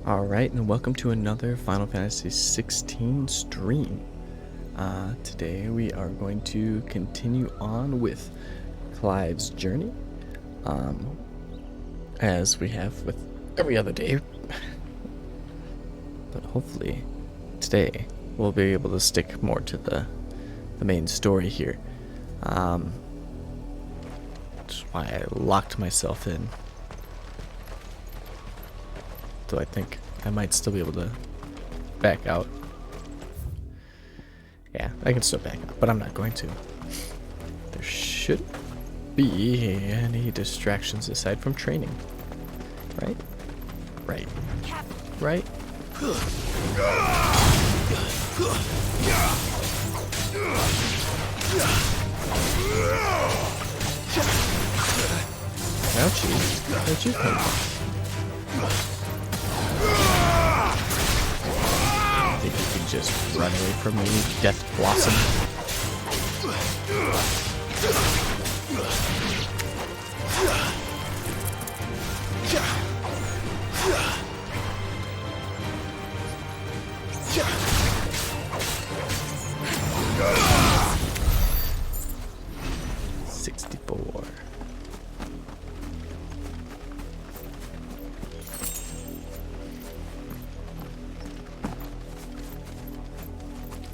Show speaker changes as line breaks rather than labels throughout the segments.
Alright, and welcome to another Final Fantasy XVI stream. Today we are going to continue on with Clive's journey, as we have with every other day. But hopefully today we'll be able to stick more to the main story here. Which is why I locked myself in. So I think I might still be able to back out. Yeah, I can still back out, but I'm not going to. There shouldn't be any distractions aside from training. Right? Right. Right? Ouchie. Where'd you come from? Think you can just run away from me, Death Blossom?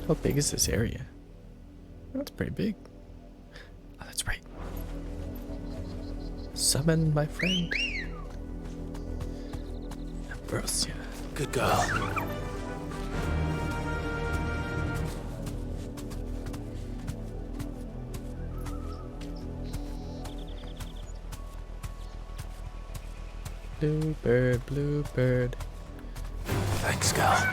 How big is this area? That's pretty big. Oh, that's right. Summon my friend. Ambrosia.
Good girl.
Bluebird, bluebird.
Thanks, girl.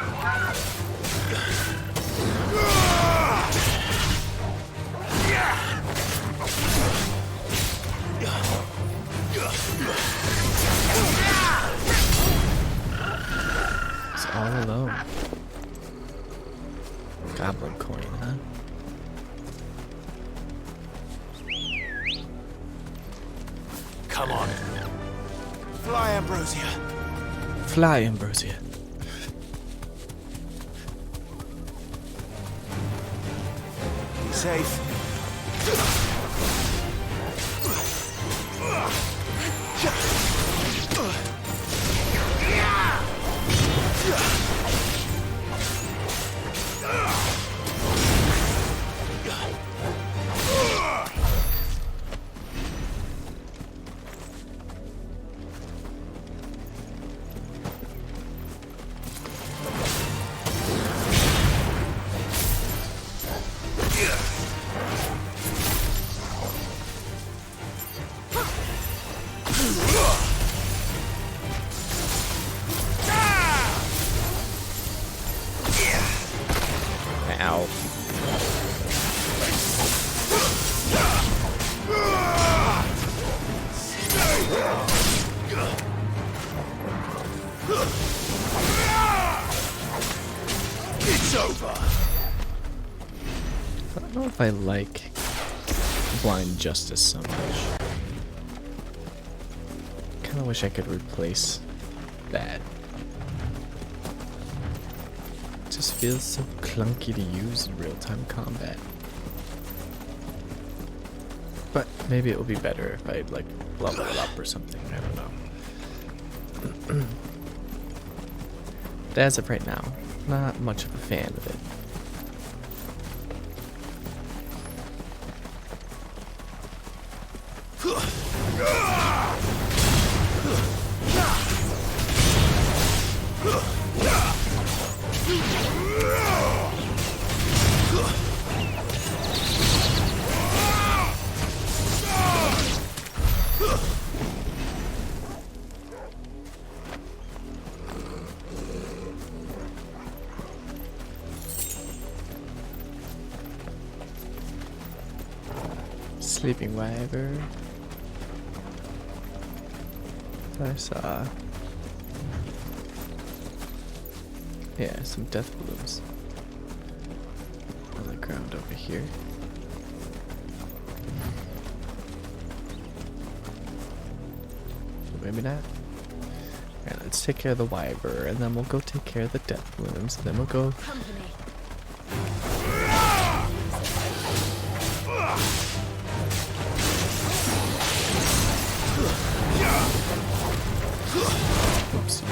It's all alone. Goblin coin, huh?
Come on. Fly, Ambrosia.
Fly, Ambrosia.
Be safe.
Ow.
It's over.
I don't know if I like Blind Justice so much. Kinda wish I could replace that. It just feels so clunky to use in real-time combat. But maybe it will be better if I like level it up or something. I don't know. But as of right now, not much of a fan of it. Sleeping Wyvern. I saw. Yeah, some death balloons on the ground over here. Maybe not. Alright, let's take care of the wyvern, and then we'll go take care of the death wounds, and then we'll go...
Company.
Oops.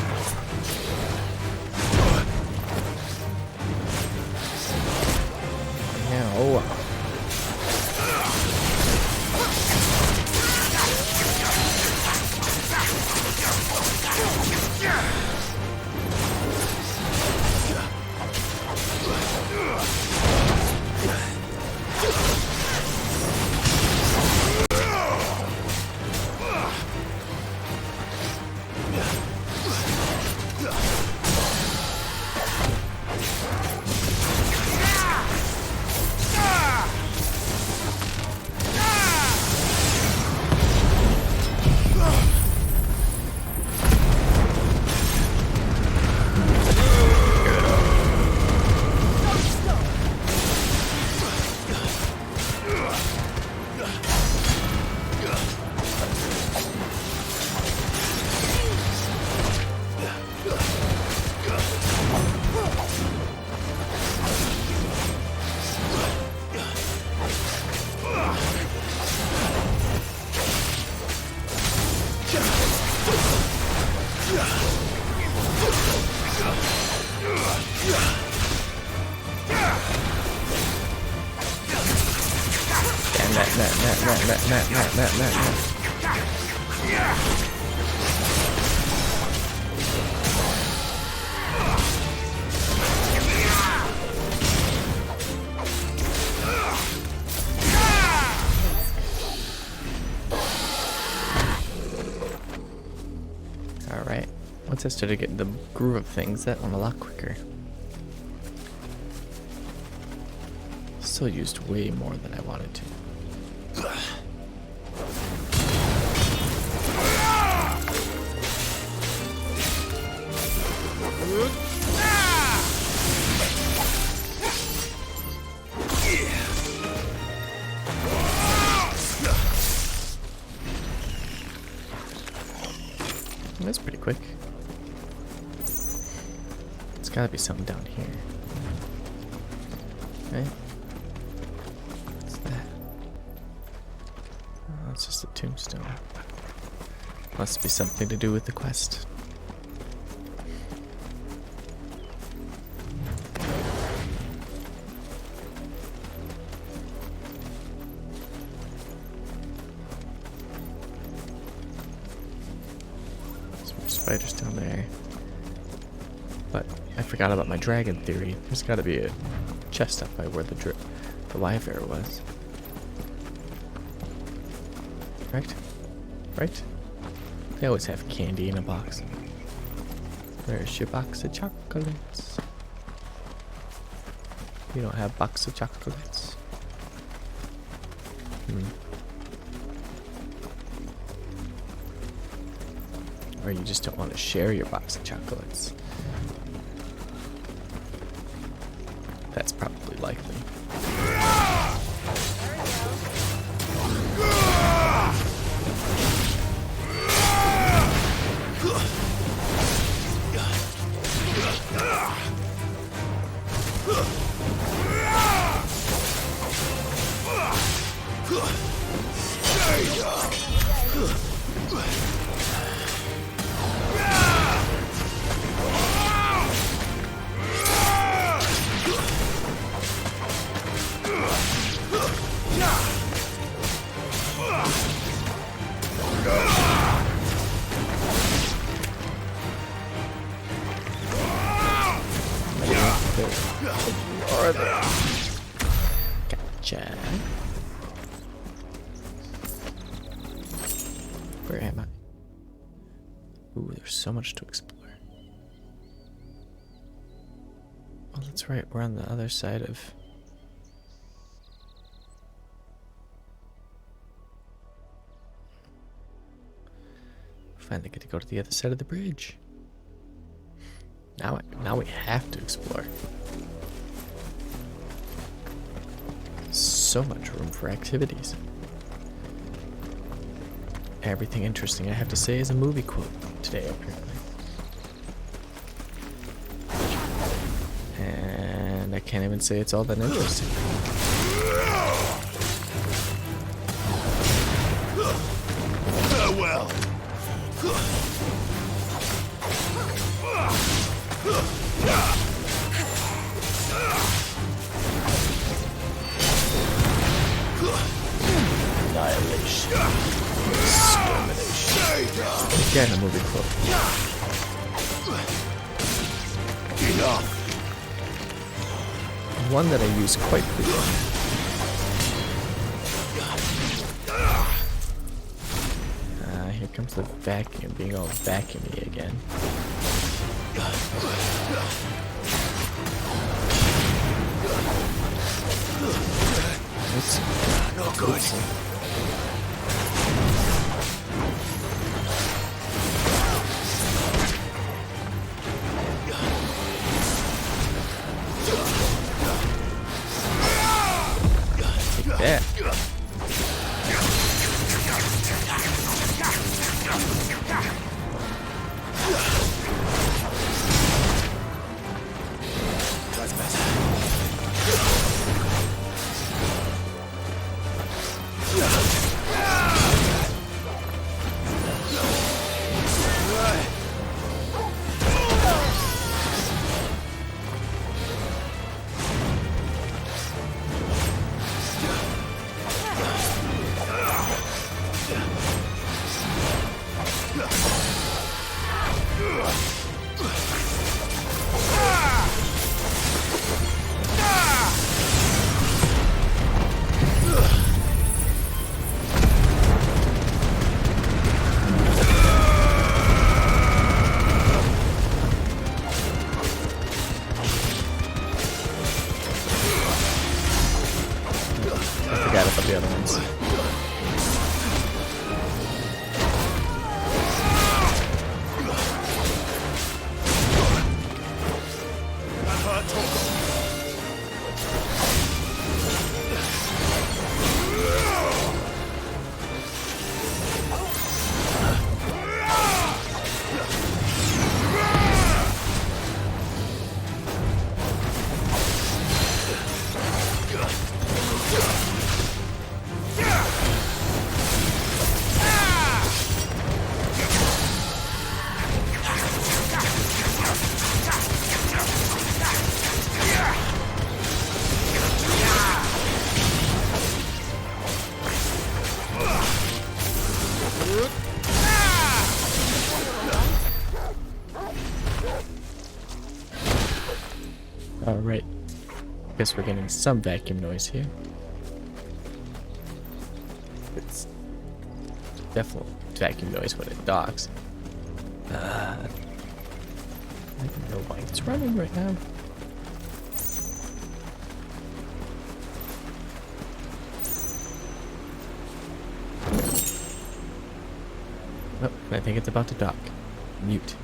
Ow. Alright, once I started getting the groove of things, that went a lot quicker. Still used way more than I wanted to. That's pretty quick. It's gotta be something down here. Right? What's that? Oh, it's just a tombstone. Must be something to do with the quest. Spiders down there. But I forgot about my dragon theory. There's got to be a chest up by where the wyvern was. Right? Right? They always have candy in a box. Where's your box of chocolates? You don't have box of chocolates. Or you just don't want to share your box of chocolates. That's probably likely. Gotcha. Where am I? Ooh, there's so much to explore. Oh, that's right. We're on the other side of... Finally get to go to the other side of the bridge. Now we have to explore. So much room for activities. Everything interesting I have to say is a movie quote today, apparently. can't even say it's all that interesting.
Farewell.
Annihilation. Extermination. Again, I'm moving close.
Enough.
One that I use quite frequently. Here comes the vacuum, being all vacuumy again. Oops.
Not good.
Take that.
That's better.
I forgot about the other ones. Alright. Guess we're getting some vacuum noise here. It's definitely vacuum noise when it docks. I don't know why it's running right now. Oh, I think it's about to dock. Mute.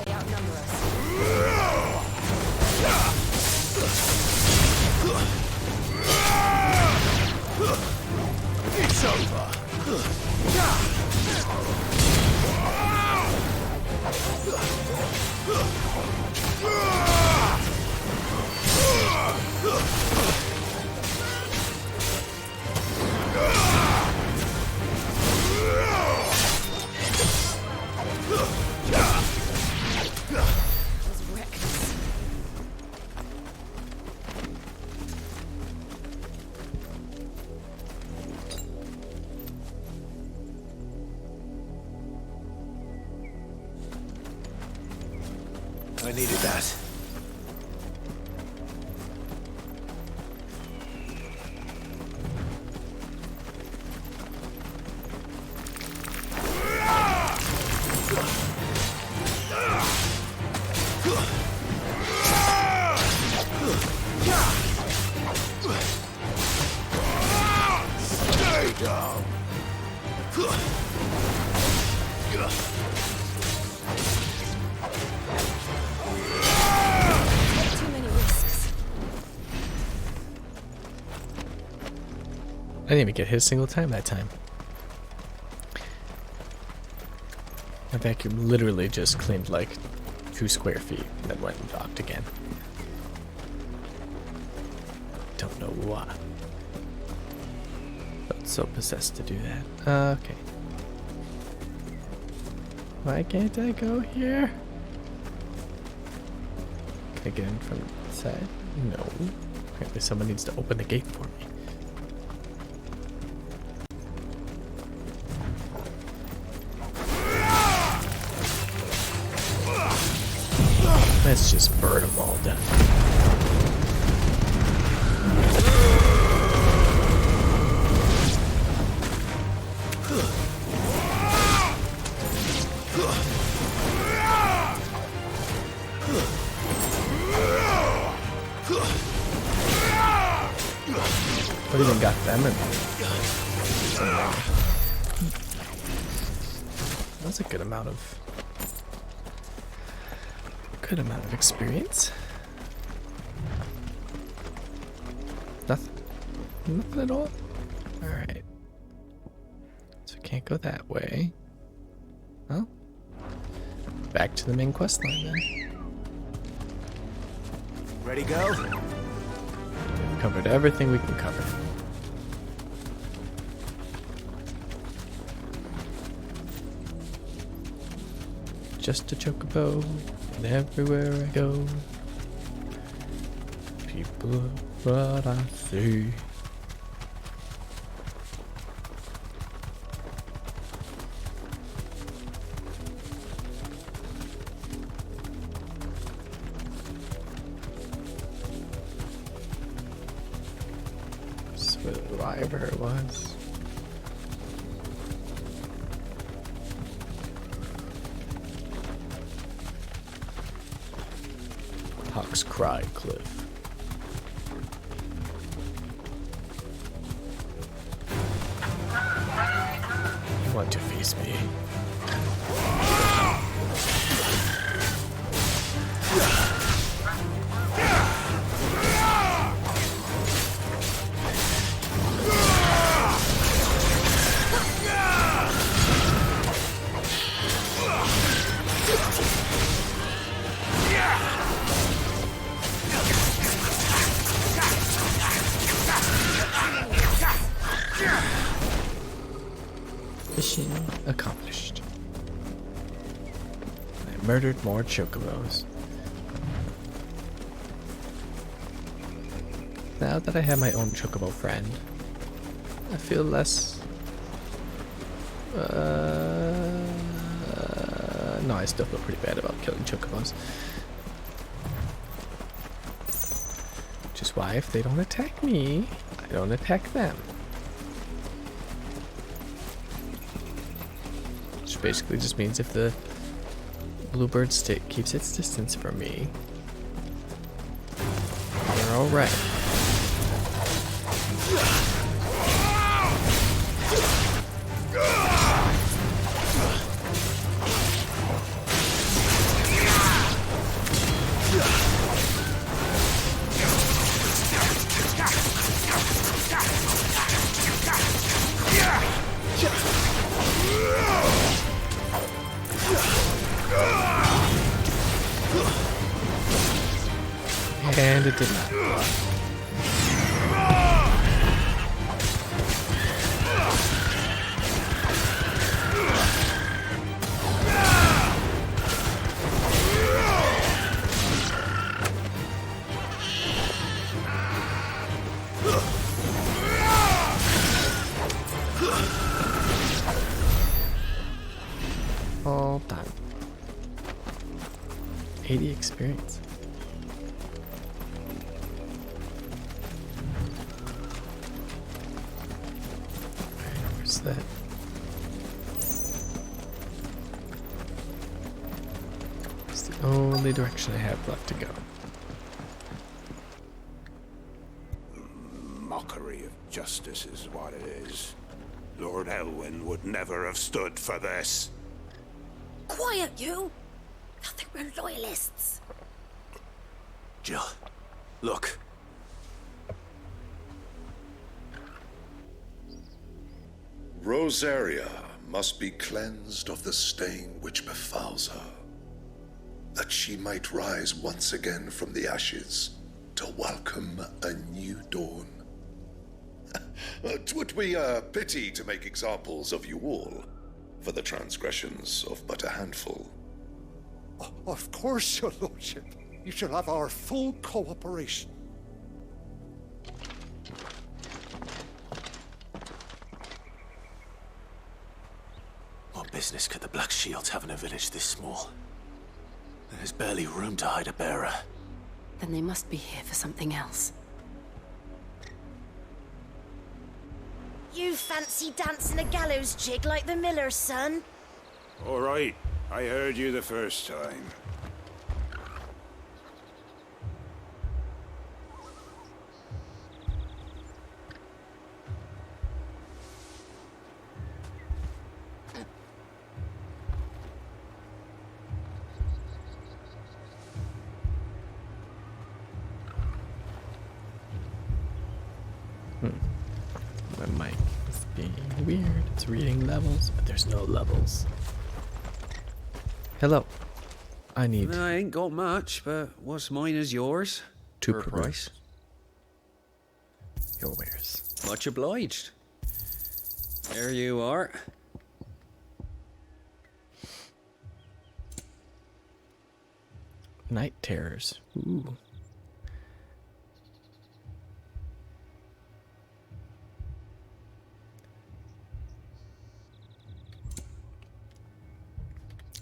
They outnumber us.
It's over.
Those wrecks.
I needed that.
didn't even get hit a single time that time. My vacuum literally just cleaned like 2 square feet and then went and docked again. Don't know why. Felt so possessed to do that. Okay. Why can't I go here? Can I get in from the side? No. Apparently someone needs to open the gate for me. Let's just burn them all down. What even got them in there? That's a good amount of experience. Nothing. Nothing at all. Alright. So we can't go that way. Well, back to the main quest line then.
Ready, go?
We've covered everything we can cover. Just a chocobo, and everywhere I go, people are what I see. That's where the library was. Hawk's Cry Cliff. You want to face me? Mission accomplished. I murdered more chocobos. Now that I have my own chocobo friend, I feel less... no, I still feel pretty bad about killing chocobos. Which is why if they don't attack me, I don't attack them. Which basically just means if the bluebird stick keeps its distance from me, they're alright. And it did not. All done. 80 experience. Where's that? It's the only direction I have left to go.
Mockery of justice is what it is. Lord Elwyn would never have stood for this.
Quiet, you! I think we're loyalists.
Jill, look.
Rosaria must be cleansed of the stain which befouls her, that she might rise once again from the ashes to welcome a new dawn. 'Twould be a pity to make examples of you all, for the transgressions of but a handful.
Of course, your lordship. You shall have our full cooperation.
What business could the Black Shields have in a village this small? There's barely room to hide a bearer.
Then they must be here for something else. You fancy dancing a gallows jig like the miller's son?
All right, I heard you the first time.
My mic is being weird. It's reading levels, but there's no levels. Hello. I need
I ain't got much, but what's mine is yours.
two
For a
per
price.
your wares.
Much obliged. There you are.
Night terrors. Ooh.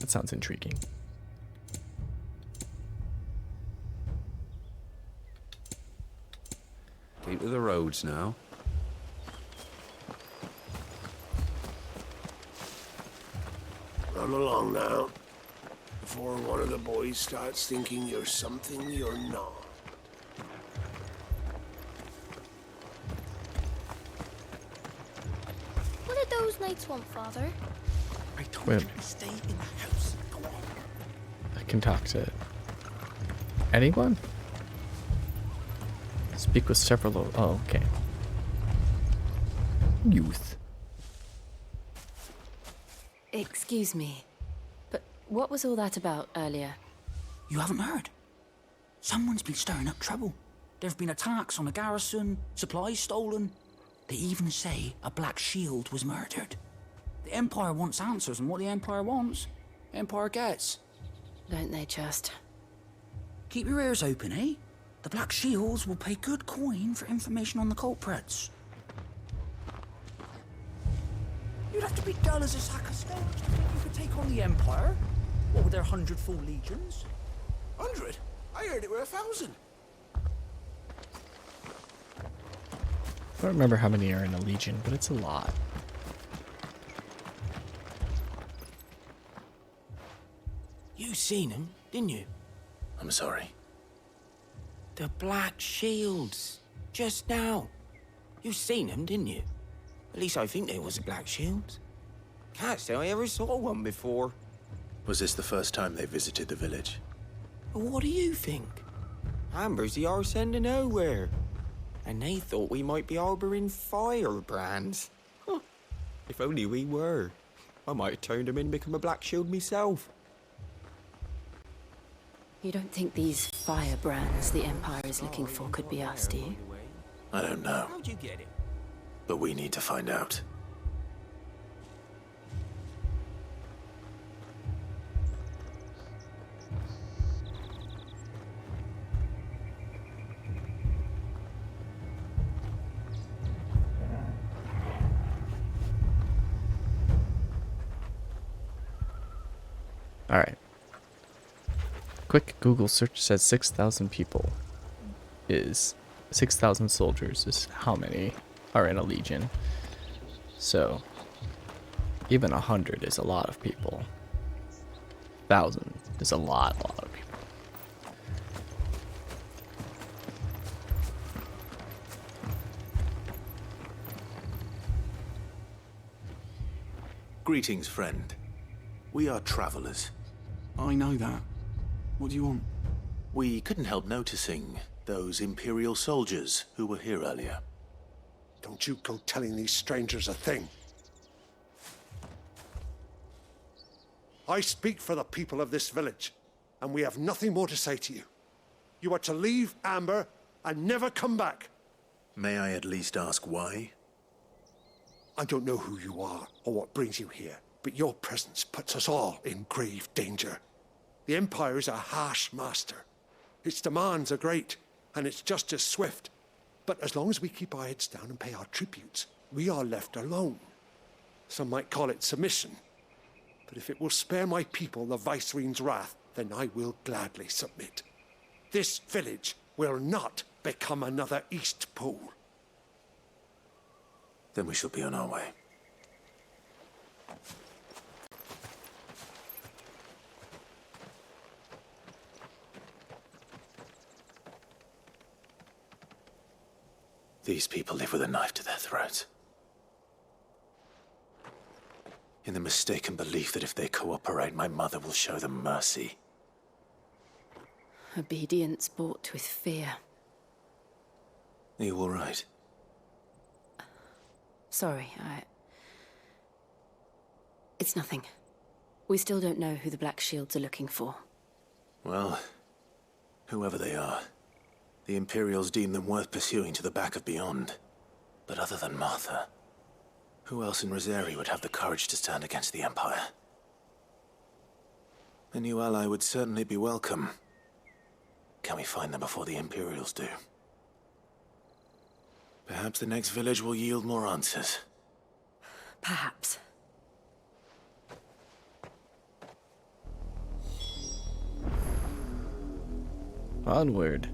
That sounds intriguing.
Keep to the roads now.
Run along now, before one of the boys starts thinking you're something you're not.
What did those knights want, Father?
I told
Wait.
you to stay in the house. Go on.
I can talk to anyone? Speak with several. Oh, okay. Youth.
Excuse me, but what was all that about earlier?
You haven't heard? Someone's been stirring up trouble. There've been attacks on the garrison, supplies stolen. They even say a Black Shield was murdered. The Empire wants answers, and what the Empire wants, the Empire gets.
Don't they just?
Keep your ears open, eh? The Black Shields will pay good coin for information on the culprits. You'd have to be dull as a sack of stones to think you could take on the Empire. What with their 100 full legions?
100? I heard it were 1,000.
I don't remember how many are in a legion, but it's a lot.
You seen him, didn't you? I'm sorry. The Black Shields. Just now. You seen them, didn't you? At least I think there was a Black Shield. Can't say I ever saw one before. Was this the first time they visited the village? What do you think? Amber's the arse end of nowhere. And they thought we might be harboring firebrands. Huh. If only we were. I might have turned them in and become a Black Shield myself.
You don't think these firebrands the Empire is looking for could be us, do you?
I don't know,
How'd you get it?
but we need to find out.
All right. Quick Google search says 6,000 people is 6,000 soldiers is how many are in a legion. So even 100 is a lot of people. 1,000 is a lot of people.
Greetings, friend. We are travelers.
I know that. What do you want?
We couldn't help noticing those Imperial soldiers who were here earlier.
Don't you go telling these strangers a thing. I speak for the people of this village, and we have nothing more to say to you. You are to leave Amber and never come back.
May I at least ask why?
I don't know who you are or what brings you here, but your presence puts us all in grave danger. The Empire is a harsh master. Its demands are great, and its justice swift. But as long as we keep our heads down and pay our tributes, we are left alone. Some might call it submission. But if it will spare my people the Viceroy's wrath, then I will gladly submit. This village will not become another East Pool.
Then we shall be on our way. These people live with a knife to their throats. In the mistaken belief that if they cooperate, my mother will show them mercy.
Obedience bought with fear.
Are you all right?
Sorry, It's nothing. We still don't know who the Black Shields are looking for.
Well, whoever they are, the Imperials deem them worth pursuing to the back of beyond. But other than Martha, who else in Rosari would have the courage to stand against the Empire? A new ally would certainly be welcome. Can we find them before the Imperials do? Perhaps the next village will yield more answers.
Perhaps.
Onward.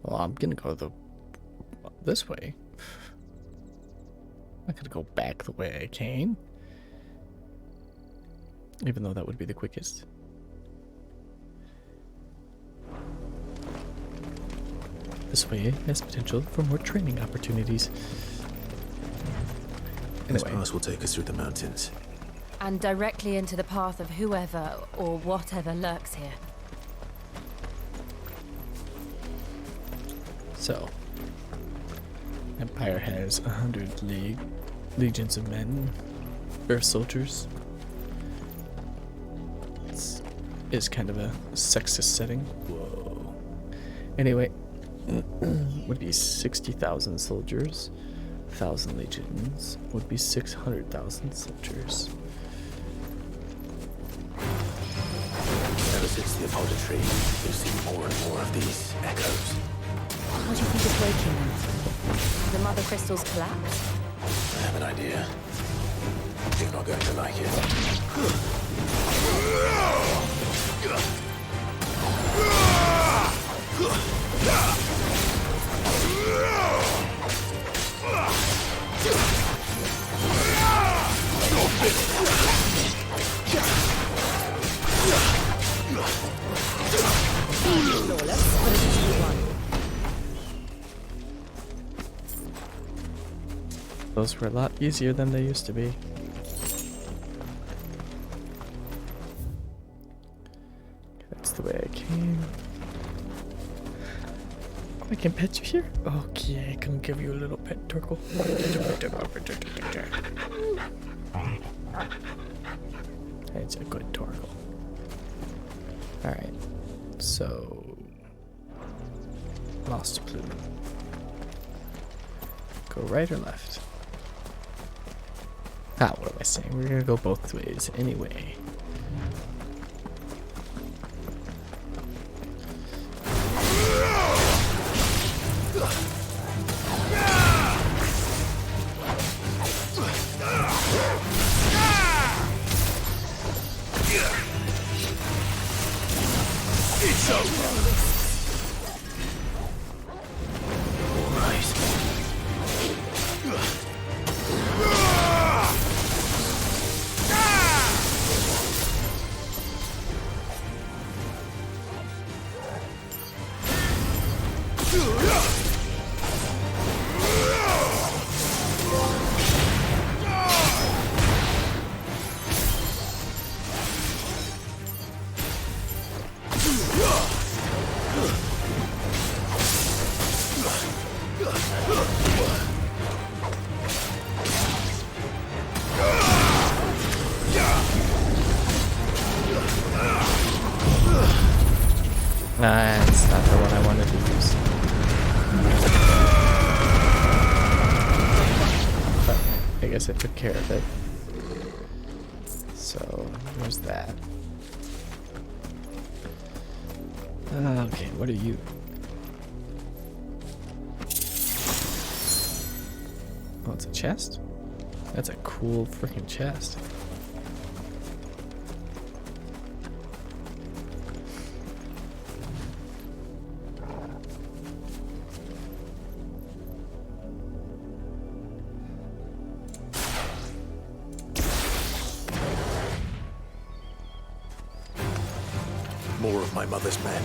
Well, I'm gonna go this way. I'm not gonna go back the way I came. Even though that would be the quickest. This way has potential for more training opportunities.
This
Anyway.
pass will take us through the mountains.
And directly into the path of whoever or whatever lurks here.
So, Empire has 100 legions of men, earth soldiers. It's kind of a sexist setting. Whoa. Anyway, would be 60,000 soldiers. 1,000 legions would be 600,000 soldiers.
Ever since the Apollo tree, we've seen more and more of these echoes.
What do you think is waking them? The mother crystals collapse?
I have an idea. You're not going to like it.
Those were a lot easier than they used to be. That's the way I came. Oh, I can pet you here? Okay, I can give you a little pet, Torkel. It's a good Torkel. Alright, so... Lost a plume. Go right or left? Ah, what am I saying? We're gonna go both ways anyway.
It's over.
That's not the one I wanted to use. But I guess I took care of it. So, there's that. Okay, what are you? Oh, it's a chest? That's a cool freaking chest.
More of my mother's men.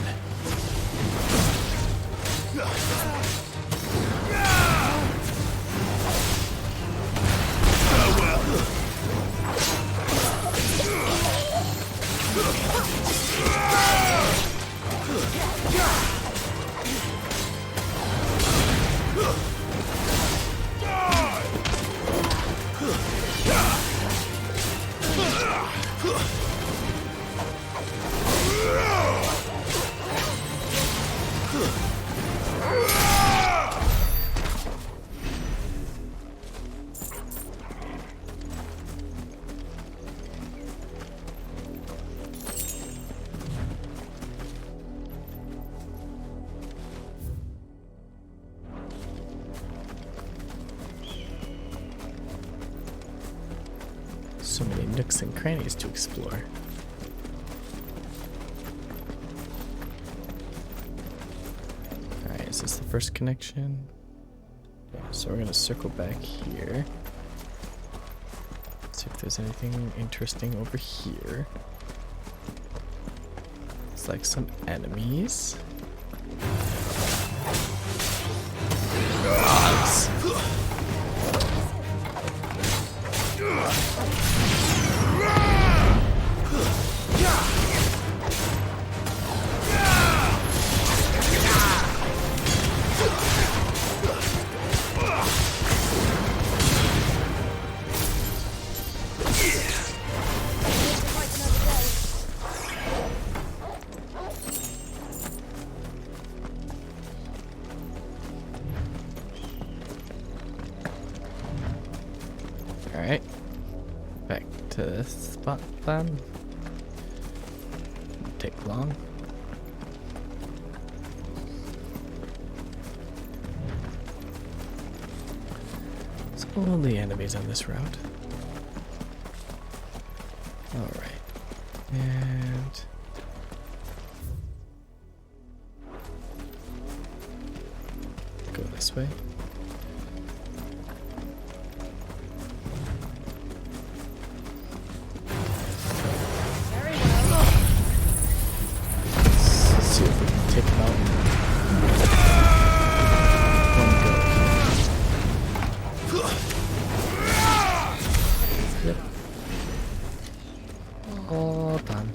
So many nooks and crannies to explore. Alright, is this the first connection? Yeah, so we're gonna circle back here. See if there's anything interesting over here. It's like some enemies. Dogs. Alright, back to this spot then. Won't take long. There's only enemies on this route. Alright, and go this way. See if we can take him out. One go. Yep. All done.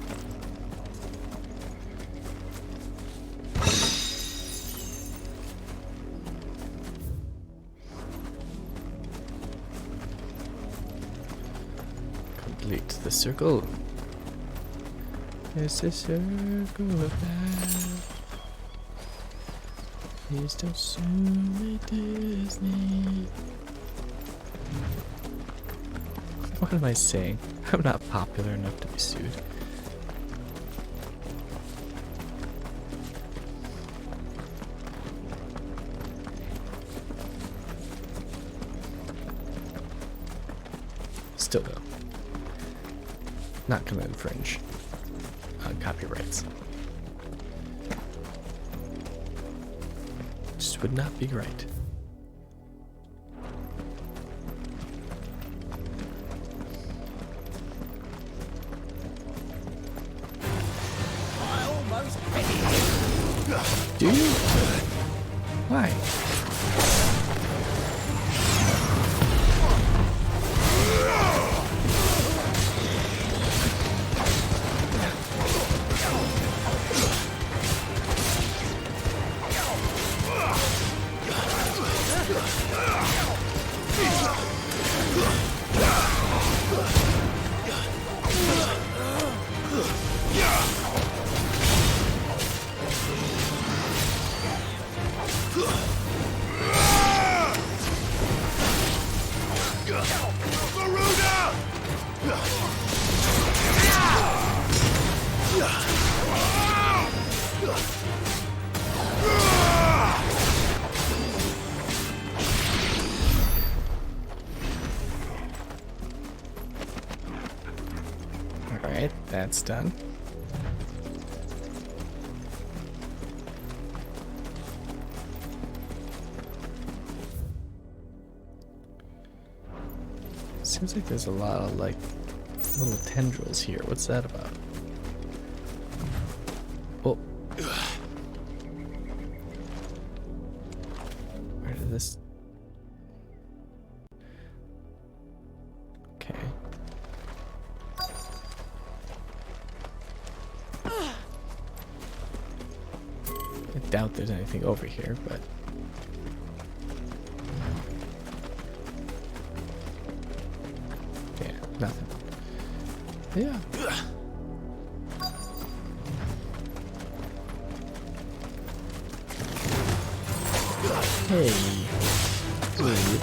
Complete the circle. It's a circle of life. Please don't sue me, Disney. What am I saying? I'm not popular enough to be sued. Still though, not gonna infringe on copyrights. Just would not be right. Do you? Why? that's done. Seems like there's a lot of like little tendrils here. What's that about? Oh. Where did this? Okay. I doubt there's anything over here, but yeah, nothing. Yeah. Hey. Dude.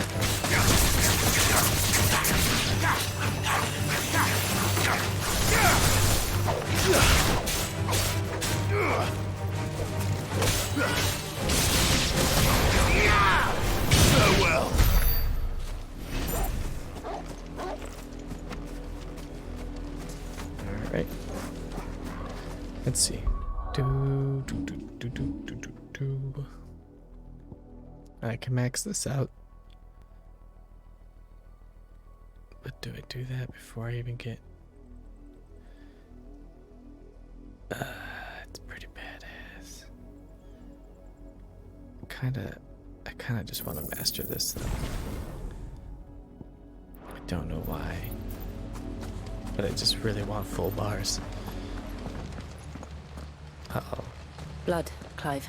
Farewell.
All right. Let's see. I can max this out. But do I do that before I even get... it's pretty badass. I kinda just want to master this though. I don't know why. But I just really want full bars. Uh-oh.
Blood, Clive.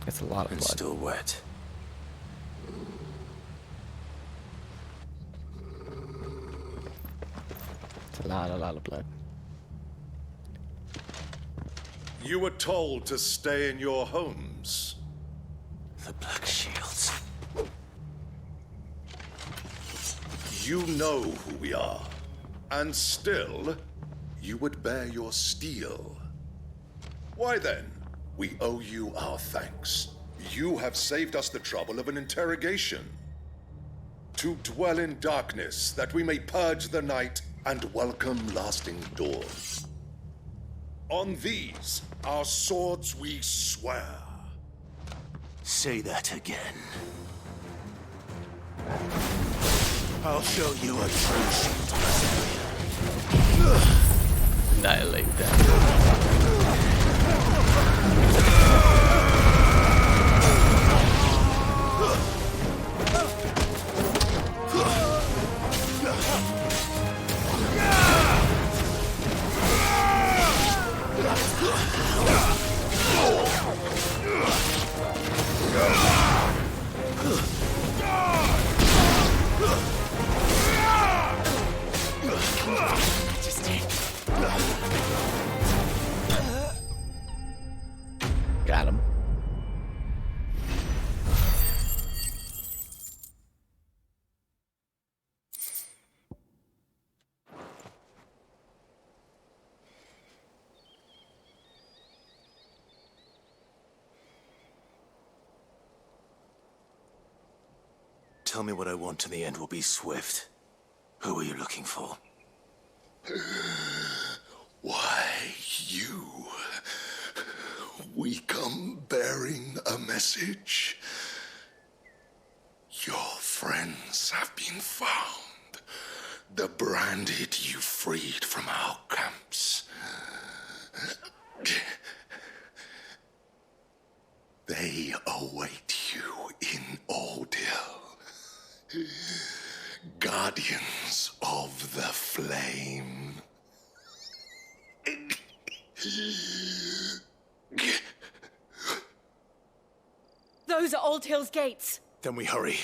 That's a lot of
And
blood.
still wet.
It's a lot of blood.
You were told to stay in your homes.
The Black Shields.
You know who we are. And still, you would bear your steel. Why then, we owe you our thanks. You have saved us the trouble of an interrogation. To dwell in darkness, that we may purge the night and welcome lasting dawn. On these, our swords we swear.
Say that again. I'll show you a true shield.
Annihilate that. Got him.
Tell me what I want and the end will be swift. Who are you looking for?
Why, you. We come bearing a message. Your friends have been found. The branded you freed from our camps. They await you in Ordeal. Guardians of the Flame.
Those are Old Hill's gates.
Then we hurry.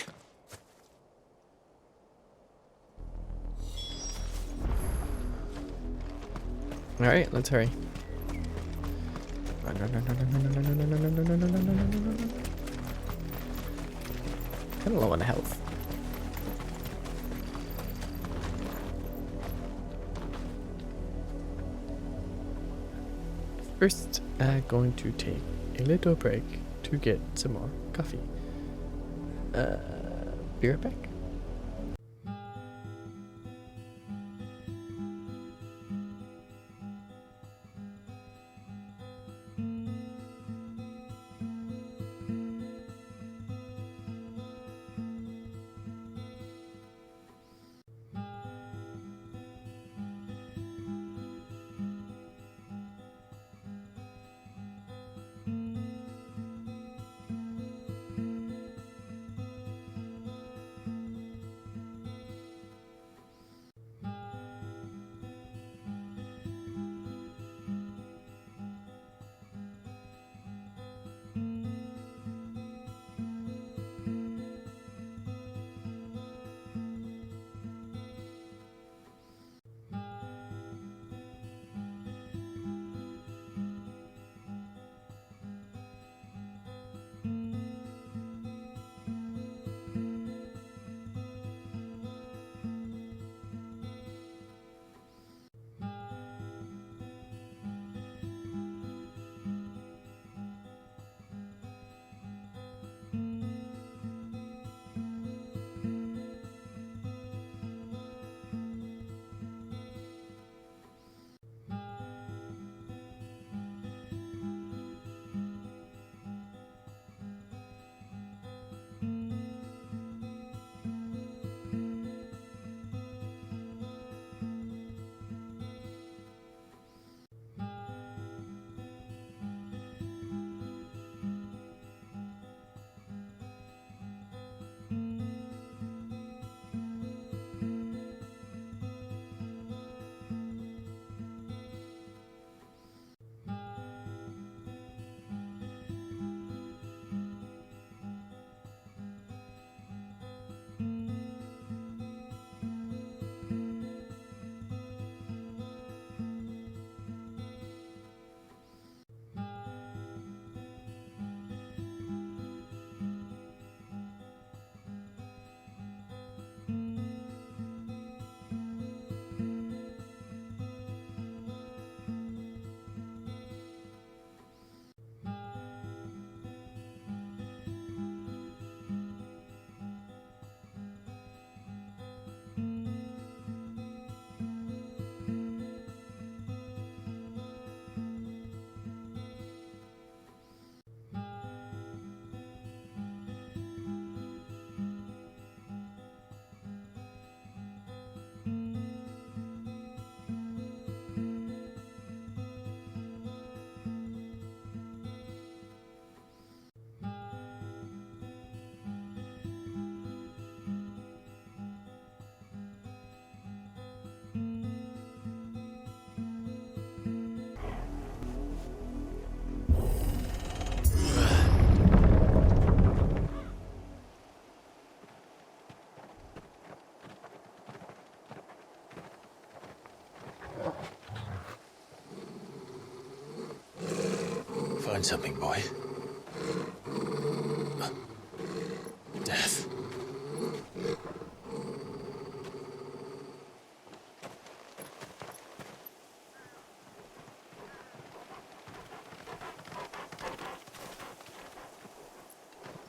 All right, let's hurry. Kind of low on health. First, I'm going to take a little break to get some more coffee. Be right back.
find something, boy. Death.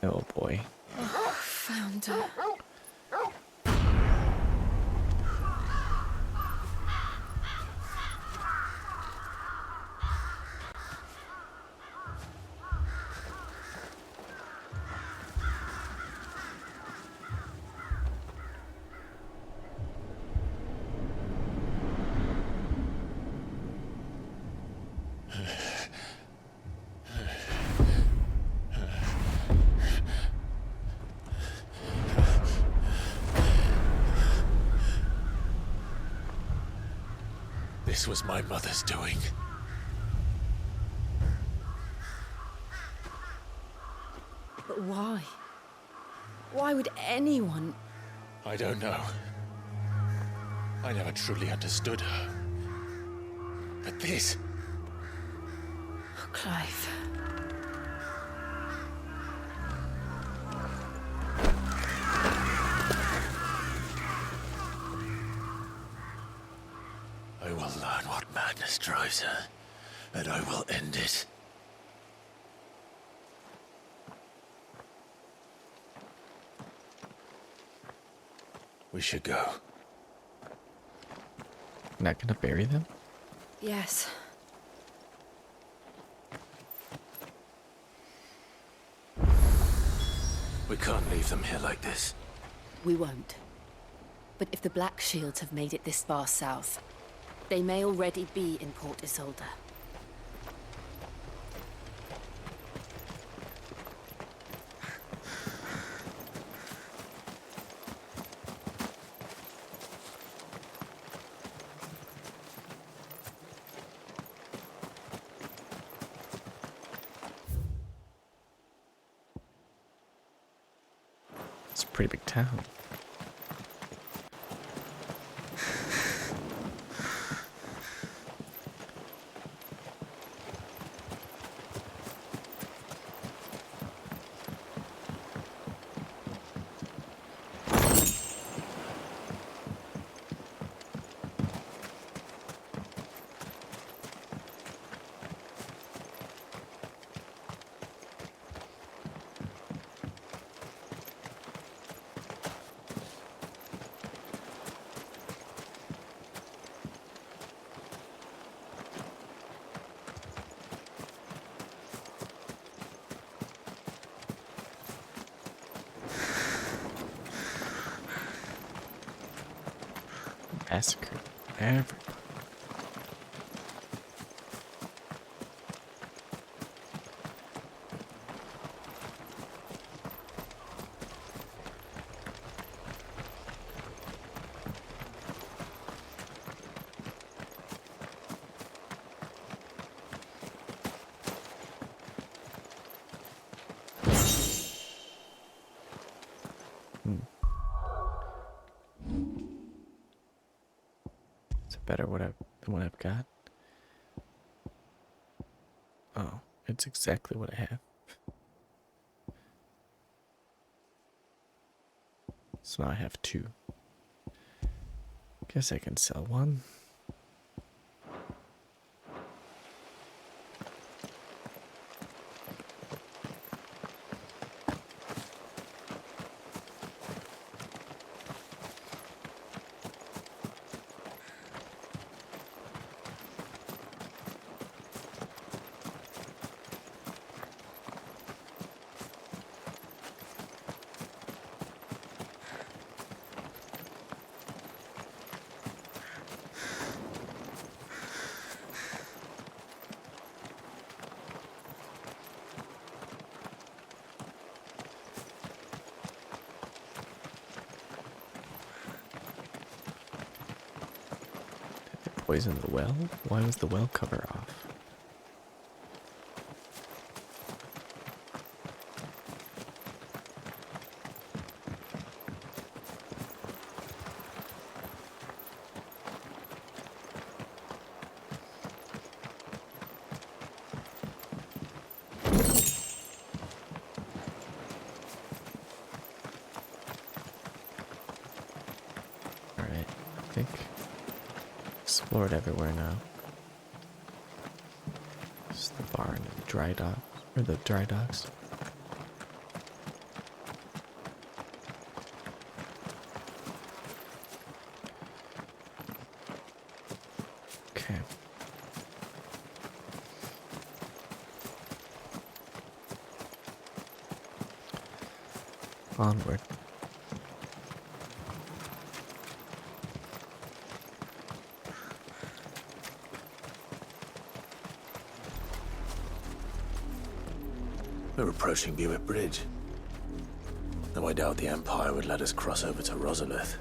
Oh boy.
Found her.
This was my mother's doing.
But why? Why would anyone...
I don't know. I never truly understood her. But this...
Oh, Clive.
I will learn what madness drives her, and I will end it. We should go.
Not gonna bury them?
Yes.
We can't leave them here like this.
We won't. But if the Black Shields have made it this far south, they may already be in Port Isolde.
It's a pretty big town. Massacred everybody. Better than what I've got. Oh, it's exactly what I have. So now I have two. Guess I can sell one. Poison the well? Why was the well cover off? explored everywhere now. It's the barn and the dry dock, or the dry docks. Okay. Onward.
We're approaching Buick Bridge. Though I doubt the Empire would let us cross over to Rosalith.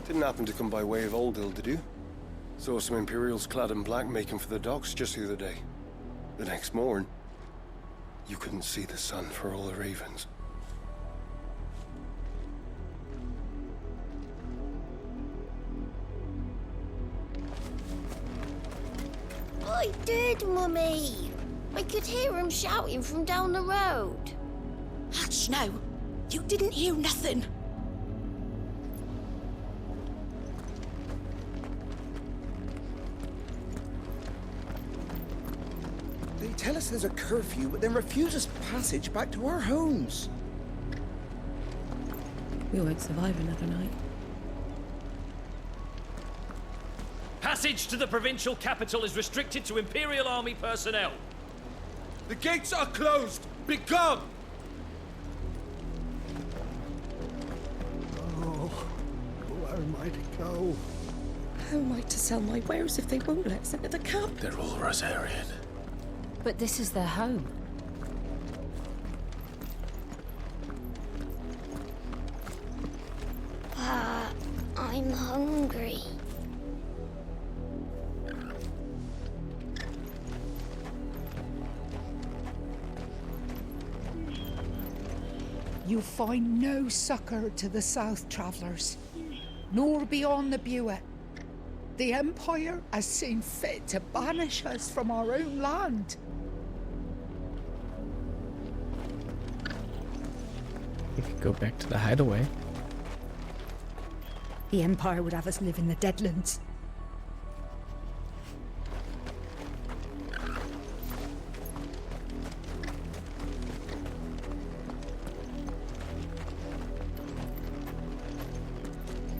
Didn't happen to come by way of Oldhill, did you? Saw some Imperials clad in black making for the docks just the other day. The next morn, you couldn't see the sun for all the ravens.
I did, Mummy. I could hear him shouting from down the road.
Hush, no. You didn't hear nothing.
They tell us there's a curfew, but then refuse us passage back to our homes.
We won't survive another night.
Passage to the provincial capital is restricted to Imperial Army personnel.
The gates are closed! Begone!
Oh, where am I to go?
How am I to sell my wares if they won't let us into the camp?
They're all Rosarian.
But this is their home.
I'm hungry.
You find no succor to the south travellers, nor beyond the Buet. The Empire has seen fit to banish us from our own land.
We could go back to the hideaway.
The Empire would have us live in the Deadlands.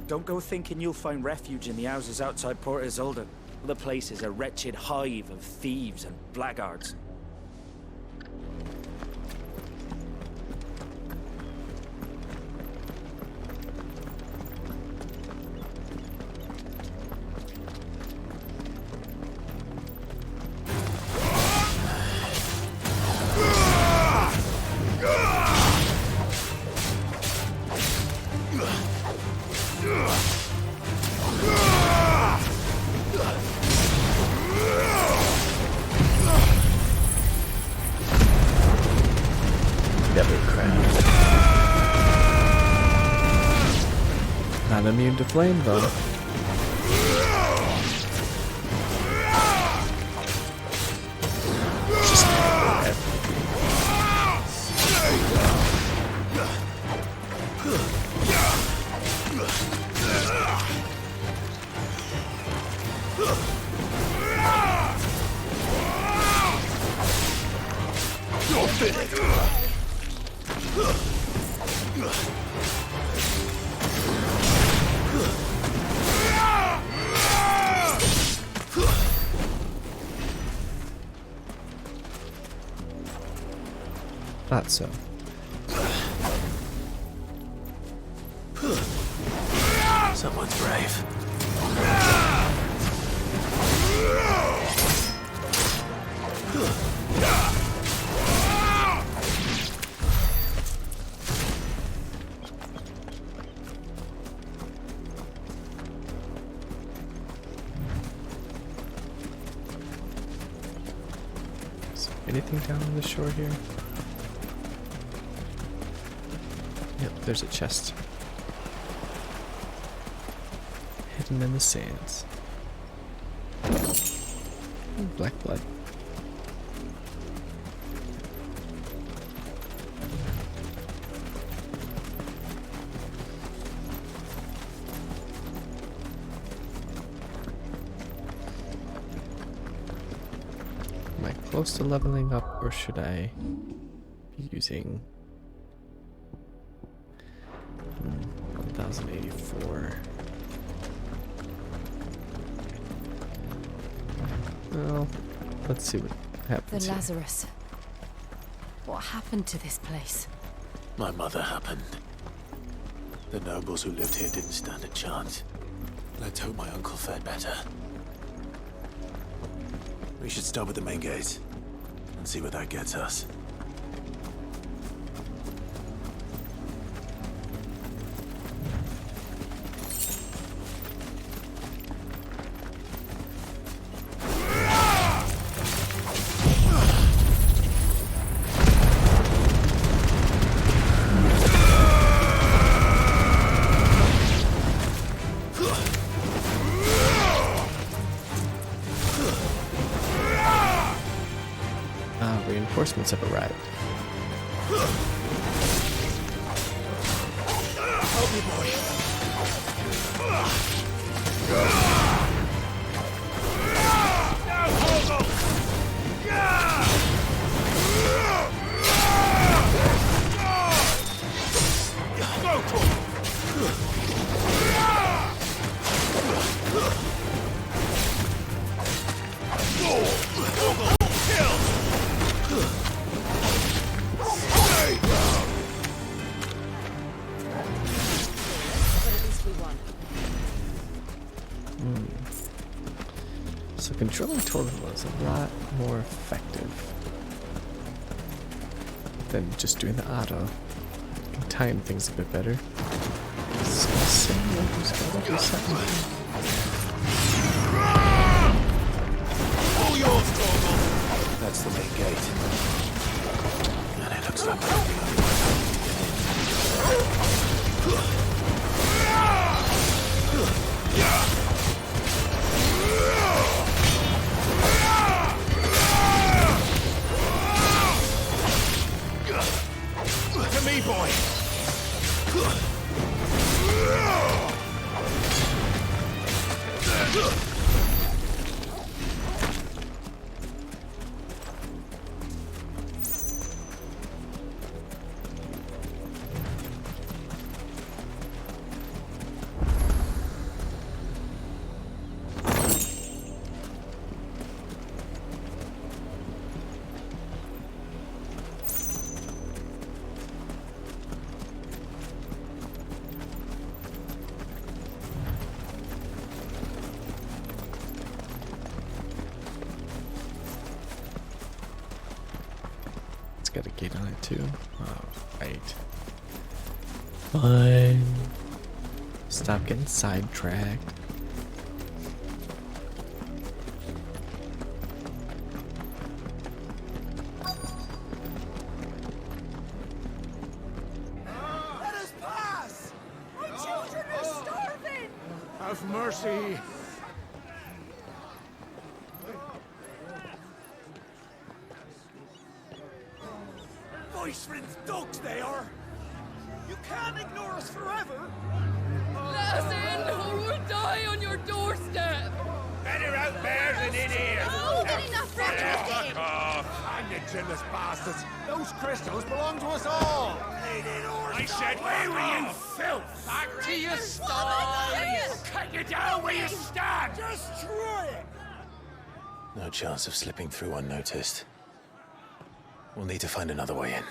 Don't go thinking you'll find refuge in the houses outside Port Isolde. The place is a wretched hive of thieves and blackguards.
Not immune to flame, though. Just Thought so.
Someone's brave.
Is there anything down on the shore here? Yep, there's a chest. Hidden in the sands. Ooh, black blood. Am I close to leveling up, or should I be using 1084? Well, let's see what happens.
The Lazarus. What happened to this place?
My mother happened. The nobles who lived here didn't stand a chance. Let's hope my uncle fared better. We should start with the main gate and see where that gets us.
Reinforcements have arrived.
Help me, boy.
So controlling Torval is a lot more effective than just doing the auto. You can time things a bit better. So, who's gotta do something.
All yours, Torval.
That's the main gate. And it looks like
To me, boy.
It's got a gate on it too. Oh, right. Fine. Stop getting sidetracked.
Let us pass! My children are starving! Have mercy! Voice-rinsed dogs they are! You can't ignore us forever!
Let us in, or we'll die on your doorstep!
Better out there than in here!
Oh, get enough for
Fuck off! Hang the jealous bastards! Those crystals belong to us all! I said, where were you, filth? Back to your stall! Cut you down where you stand! Destroy it!
no chance of slipping through unnoticed. We'll need to find another way in.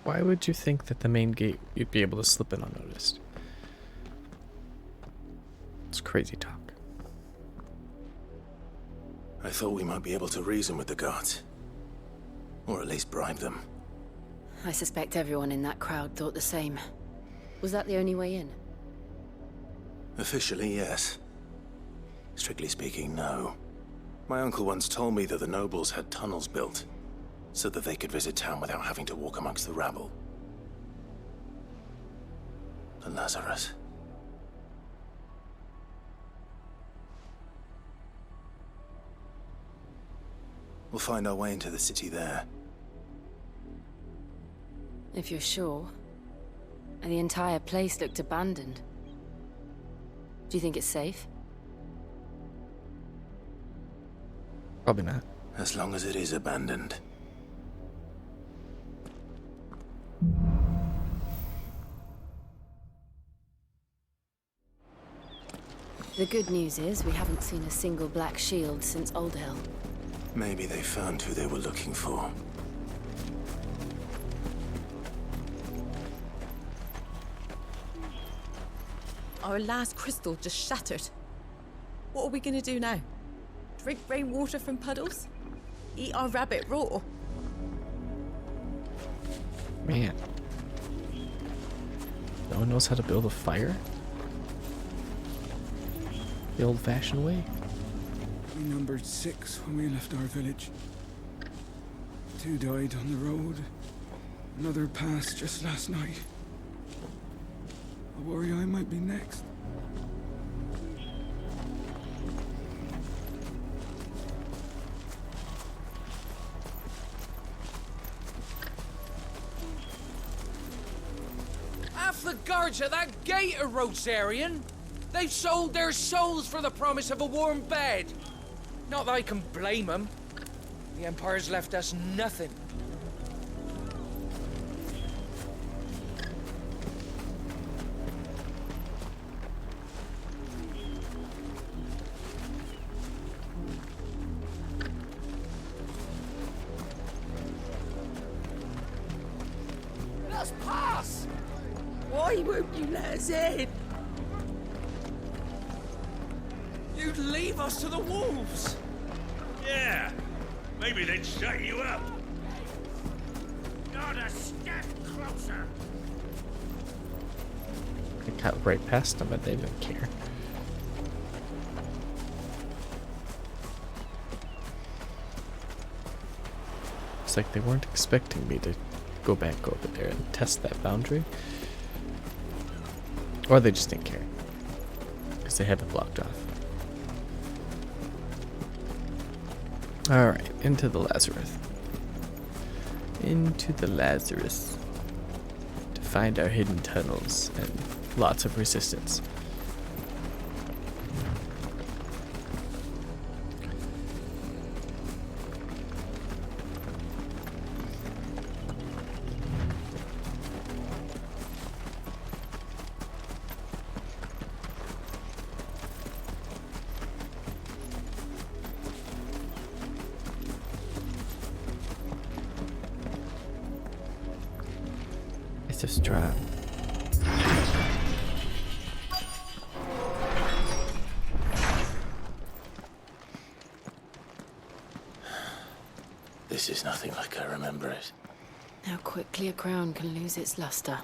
Why would you think that the main gate you'd be able to slip in unnoticed? It's crazy talk.
I thought we might be able to reason with the guards. Or at least bribe them.
I suspect everyone in that crowd thought the same. Was that the only way in?
Officially, yes. Strictly speaking, no. My uncle once told me that the nobles had tunnels built, so that they could visit town without having to walk amongst the rabble. The Lazarus. We'll find our way into the city there.
If you're sure. The entire place looked abandoned. Do you think it's safe?
Probably not.
As long as it is abandoned.
The good news is we haven't seen a single black shield since Old Hill.
Maybe they found who they were looking for.
Our last crystal just shattered. What are we gonna do now? Drink rainwater from puddles? Eat our rabbit raw?
Man. No one knows how to build a fire? The old-fashioned way.
We numbered 6 when we left our village. 2 died on the road. Another passed just last night. I worry I might be next.
Half the guards at that gate are Rosarian. They've sold their souls for the promise of a warm bed. Not that I can blame them. The Empire's left us nothing.
Let us pass!
Why won't you let us in? You'd leave us to the wolves!
Yeah, maybe they'd shut you up. Not a step closer.
I cut right past them, but they didn't care. It's like they weren't expecting me to go back over there and test that boundary. Or they just didn't care. Because they had it blocked off. Alright, into the Lazarus. Into the Lazarus. To find our hidden tunnels and lots of resistance. Just try.
This is nothing like I remember it.
How quickly a crown can lose its luster.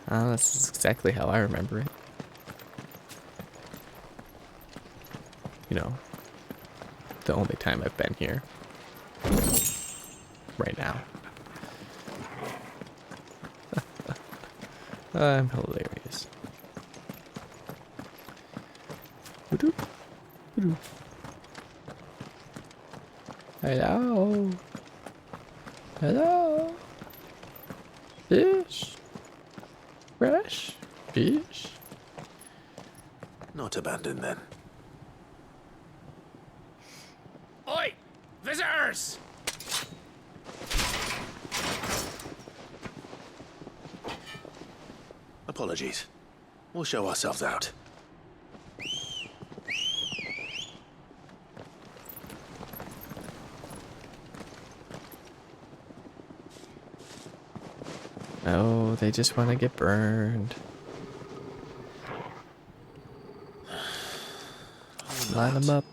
This is exactly how I remember it. You know, the only time I've been here. Right now. I'm hilarious. Hello. Hello. Fish. Fresh fish.
Not abandoned then.
Oi! Visitors!
Apologies. We'll show ourselves out.
Oh, they just want to get burned. Line them up.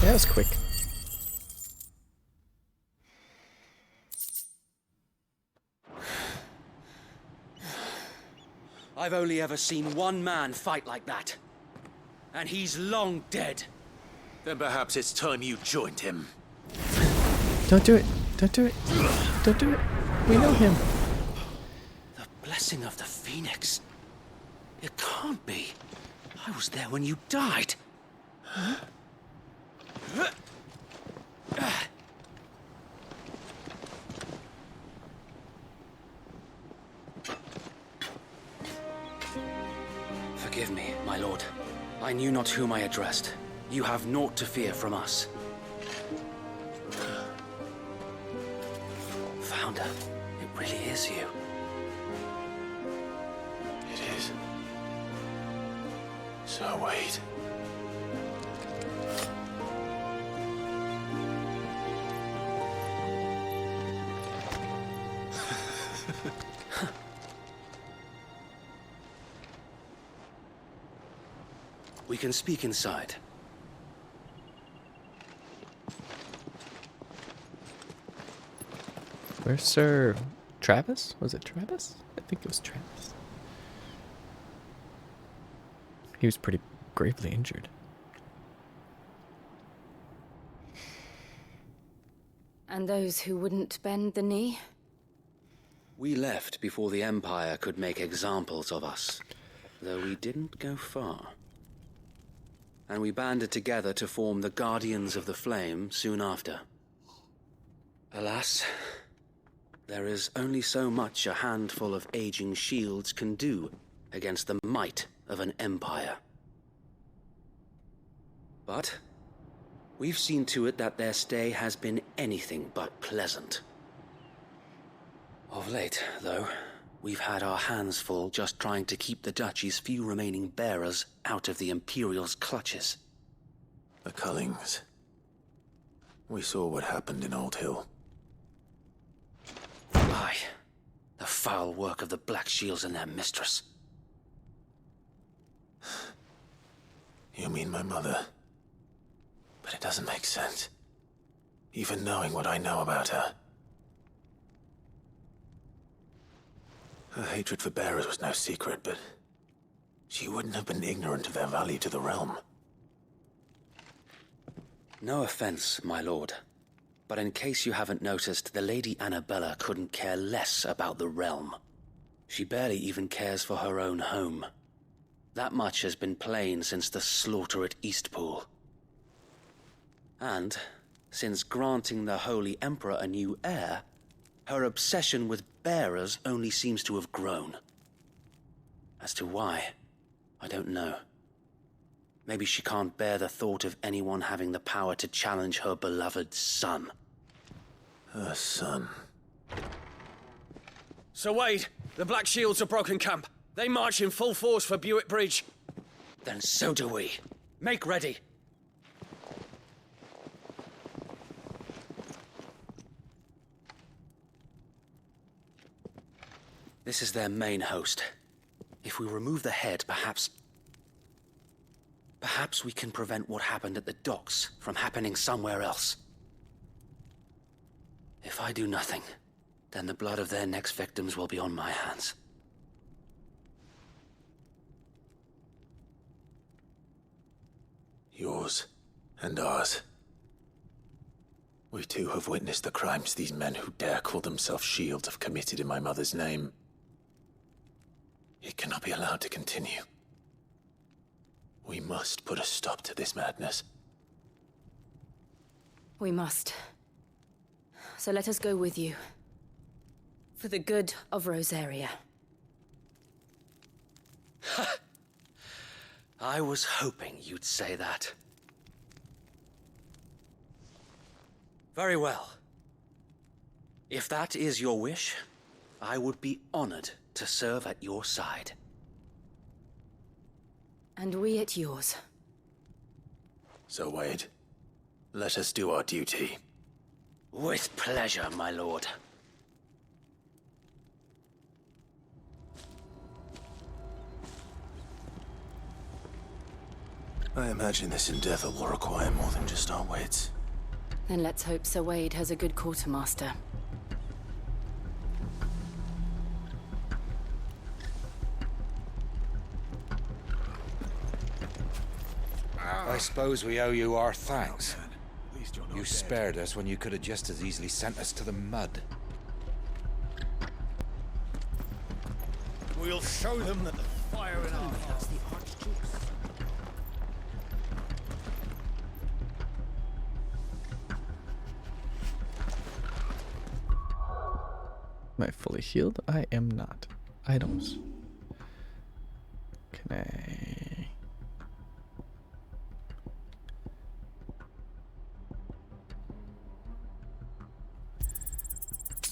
That was quick.
I've only ever seen one man fight like that. And he's long dead.
Then perhaps it's time you joined him.
Don't do it. Don't do it. Don't do it. We know him.
The blessing of the Phoenix. It can't be. I was there when you died. Huh? Forgive me, my lord. I knew not whom I addressed. You have naught to fear from us. Founder, it really is you.
It is. So wait.
We can speak inside.
Where's Sir Travis? Was it Travis? I think it was Travis. He was pretty gravely injured.
And those who wouldn't bend the knee?
We left before the Empire could make examples of us, though we didn't go far. And we banded together to form the Guardians of the Flame soon after. Alas, there is only so much a handful of aging shields can do against the might of an empire. But we've seen to it that their stay has been anything but pleasant. Of late, though, we've had our hands full just trying to keep the Duchy's few remaining bearers out of the Imperial's clutches.
The Cullings. We saw what happened in Old Hill.
Aye, the foul work of the Black Shields and their mistress.
You mean my mother? But it doesn't make sense. Even knowing what I know about her. Her hatred for bearers was no secret, but she wouldn't have been ignorant of their value to the realm.
No offense, my lord, but in case you haven't noticed, the Lady Annabella couldn't care less about the realm. She barely even cares for her own home. That much has been plain since the slaughter at Eastpool. And, since granting the Holy Emperor a new heir, her obsession with bearers only seems to have grown. As to why, I don't know. Maybe she can't bear the thought of anyone having the power to challenge her beloved son.
Her son.
Sir Wade, the Black Shields have broken camp. They march in full force for Buick Bridge.
Then so do we. Make ready. This is their main host. If we remove the head, perhaps we can prevent what happened at the docks from happening somewhere else. If I do nothing, then the blood of their next victims will be on my hands.
Yours and ours. We too have witnessed the crimes these men who dare call themselves shields have committed in my mother's name. It cannot be allowed to continue. We must put a stop to this madness.
We must. so let us go with you. For the good of Rosaria.
I was hoping you'd say that. Very well. If that is your wish, I would be honored to serve at your side.
And we at yours.
So, Wade, let us do our duty.
With pleasure, my lord.
I imagine this endeavor will require more than just our wits.
Then let's hope Sir Wade has a good quartermaster.
I suppose we owe you our thanks. You spared us when you could have just as easily sent us to the mud.
We'll show them that the fire in our hearts. The Archduke's.
Am I fully healed? I am not. Items. Can I...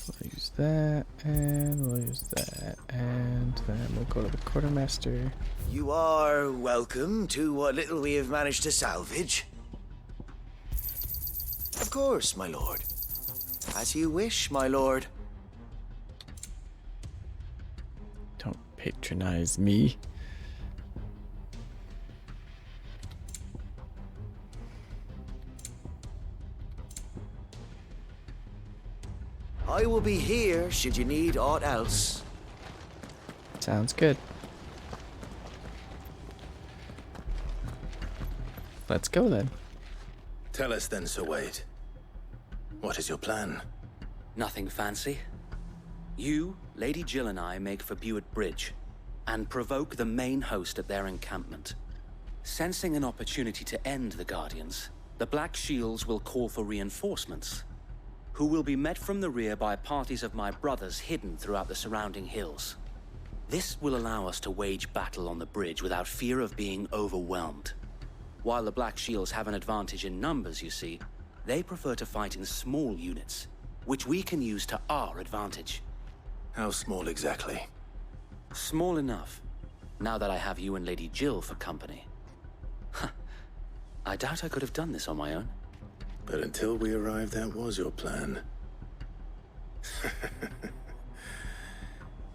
We'll use that, and we'll use that, and then we'll go to the quartermaster.
You are welcome to what little we have managed to salvage. Of course, my lord. As you wish, my lord.
Don't patronize me.
I will be here should you need aught else.
Sounds good. Let's go then.
Tell us then, Sir Wade. What is your plan?
Nothing fancy. You, Lady Jill and I make for Buett Bridge and provoke the main host at their encampment. Sensing an opportunity to end the Guardians, the Black Shields will call for reinforcements, who will be met from the rear by parties of my brothers hidden throughout the surrounding hills. This will allow us to wage battle on the bridge without fear of being overwhelmed. While the Black Shields have an advantage in numbers, you see, they prefer to fight in small units, which we can use to our advantage.
How small exactly?
Small enough, now that I have you and Lady Jill for company. I doubt I could have done this on my own.
But until we arrived, that was your plan.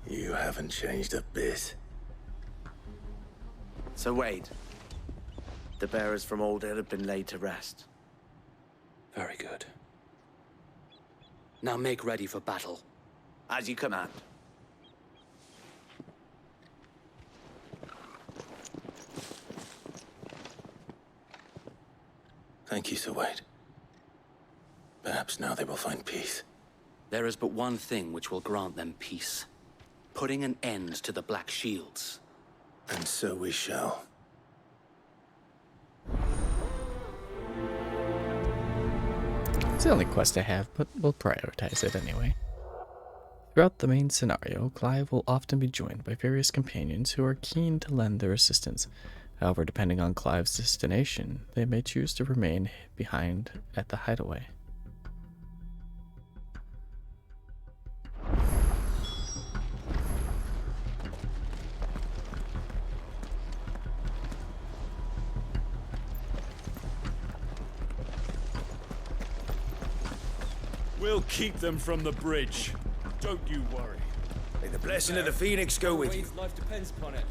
You haven't changed a bit.
So Wade, the bearers from Oldale have been laid to rest.
Very good. Now make ready for battle.
As you command.
Thank you, Sir Wade. Perhaps now they will find peace.
There is but one thing which will grant them peace. Putting an end to the Black Shields.
And so we shall.
It's the only quest I have, but we'll prioritize it anyway. Throughout the main scenario, Clive will often be joined by various companions who are keen to lend their assistance. However, depending on Clive's destination, they may choose to remain behind at the hideaway.
We'll keep them from the bridge. Don't you worry.
May the blessing of the Phoenix go with you.
Life depends upon it.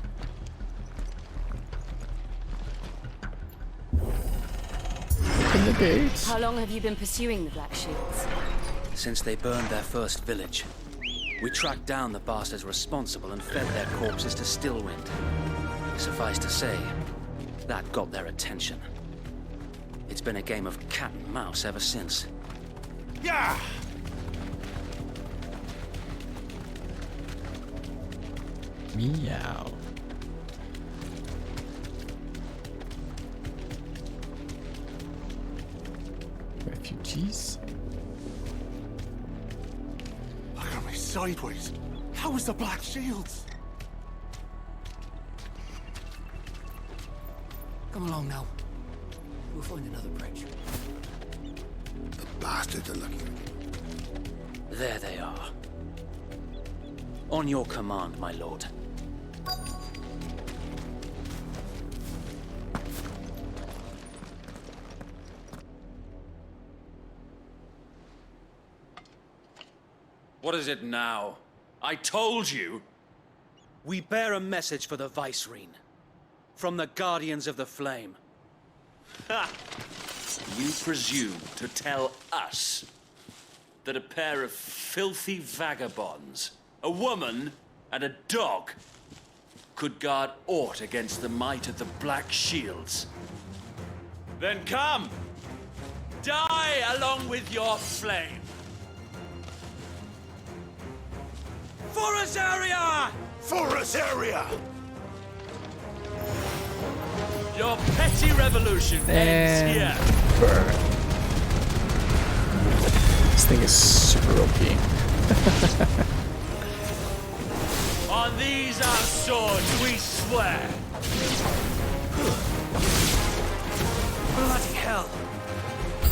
Open the gates.
How long have you been pursuing the Black Shields?
Since they burned their first village. We tracked down the bastards responsible and fed their corpses to Stillwind. Suffice to say, that got their attention. It's been a game of cat and mouse ever since.
Yeah!
Meow. Refugees.
sideways. How was the Black Shields?
Come along now. We'll find another bridge.
The bastards are looking again.
There they are. On your command, my lord.
What is it now? I told you!
We bear a message for the Vicereine. From the Guardians of the Flame.
Ha! You presume to tell us that a pair of filthy vagabonds, a woman and a dog, could guard aught against the might of the Black Shields? Then come! Die along with your flame! For Azaria!
For Azaria!
Your petty revolution ends here.
Burn. This thing is super OP.
On these our swords we swear.
Bloody hell!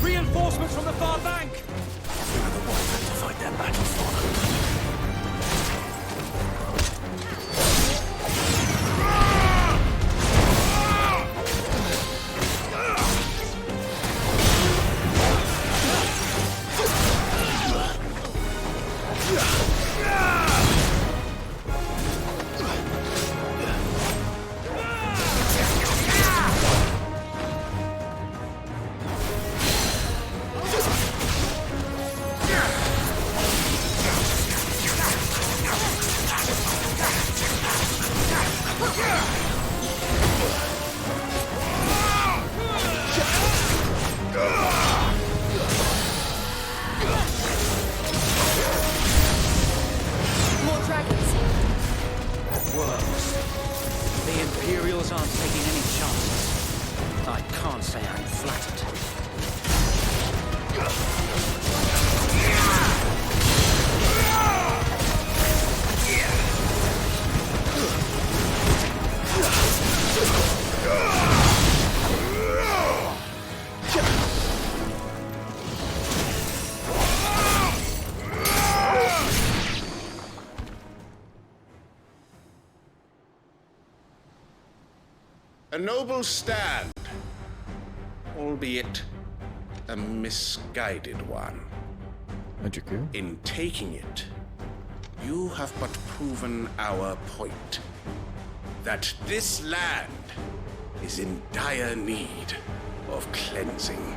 Reinforcements from the far bank! We were the ones meant to fight their battle for them.
More dragons.
Worms. The Imperials aren't taking any chances. I can't say I'm flattered.
A noble stand, albeit a misguided one. In taking it, you have but proven our point. That this land is in dire need of cleansing.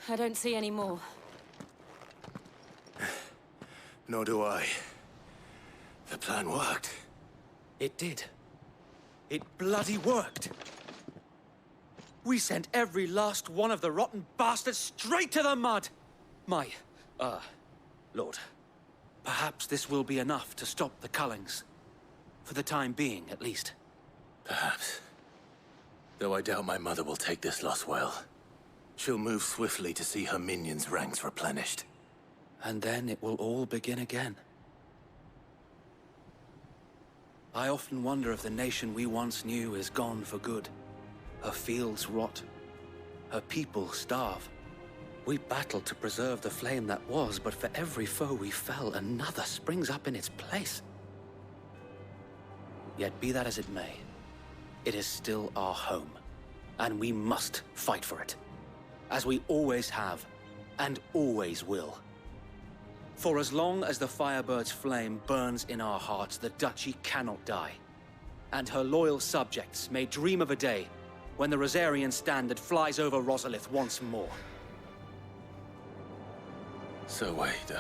I don't see any more.
Nor do I. The plan worked.
It did. It bloody worked. We sent every last one of the rotten bastards straight to the mud! Lord, perhaps this will be enough to stop the Cullings. For the time being, at least.
Perhaps. Though I doubt my mother will take this loss well. She'll move swiftly to see her minions' ranks replenished.
And then it will all begin again. I often wonder if the nation we once knew is gone for good. Her fields rot. Her people starve. We battled to preserve the flame that was, but for every foe we fell, another springs up in its place. Yet be that as it may, it is still our home, and we must fight for it. As we always have, and always will. For as long as the Firebird's flame burns in our hearts, the Duchy cannot die. And her loyal subjects may dream of a day when the Rosarian standard flies over Rosalith once more.
So wait,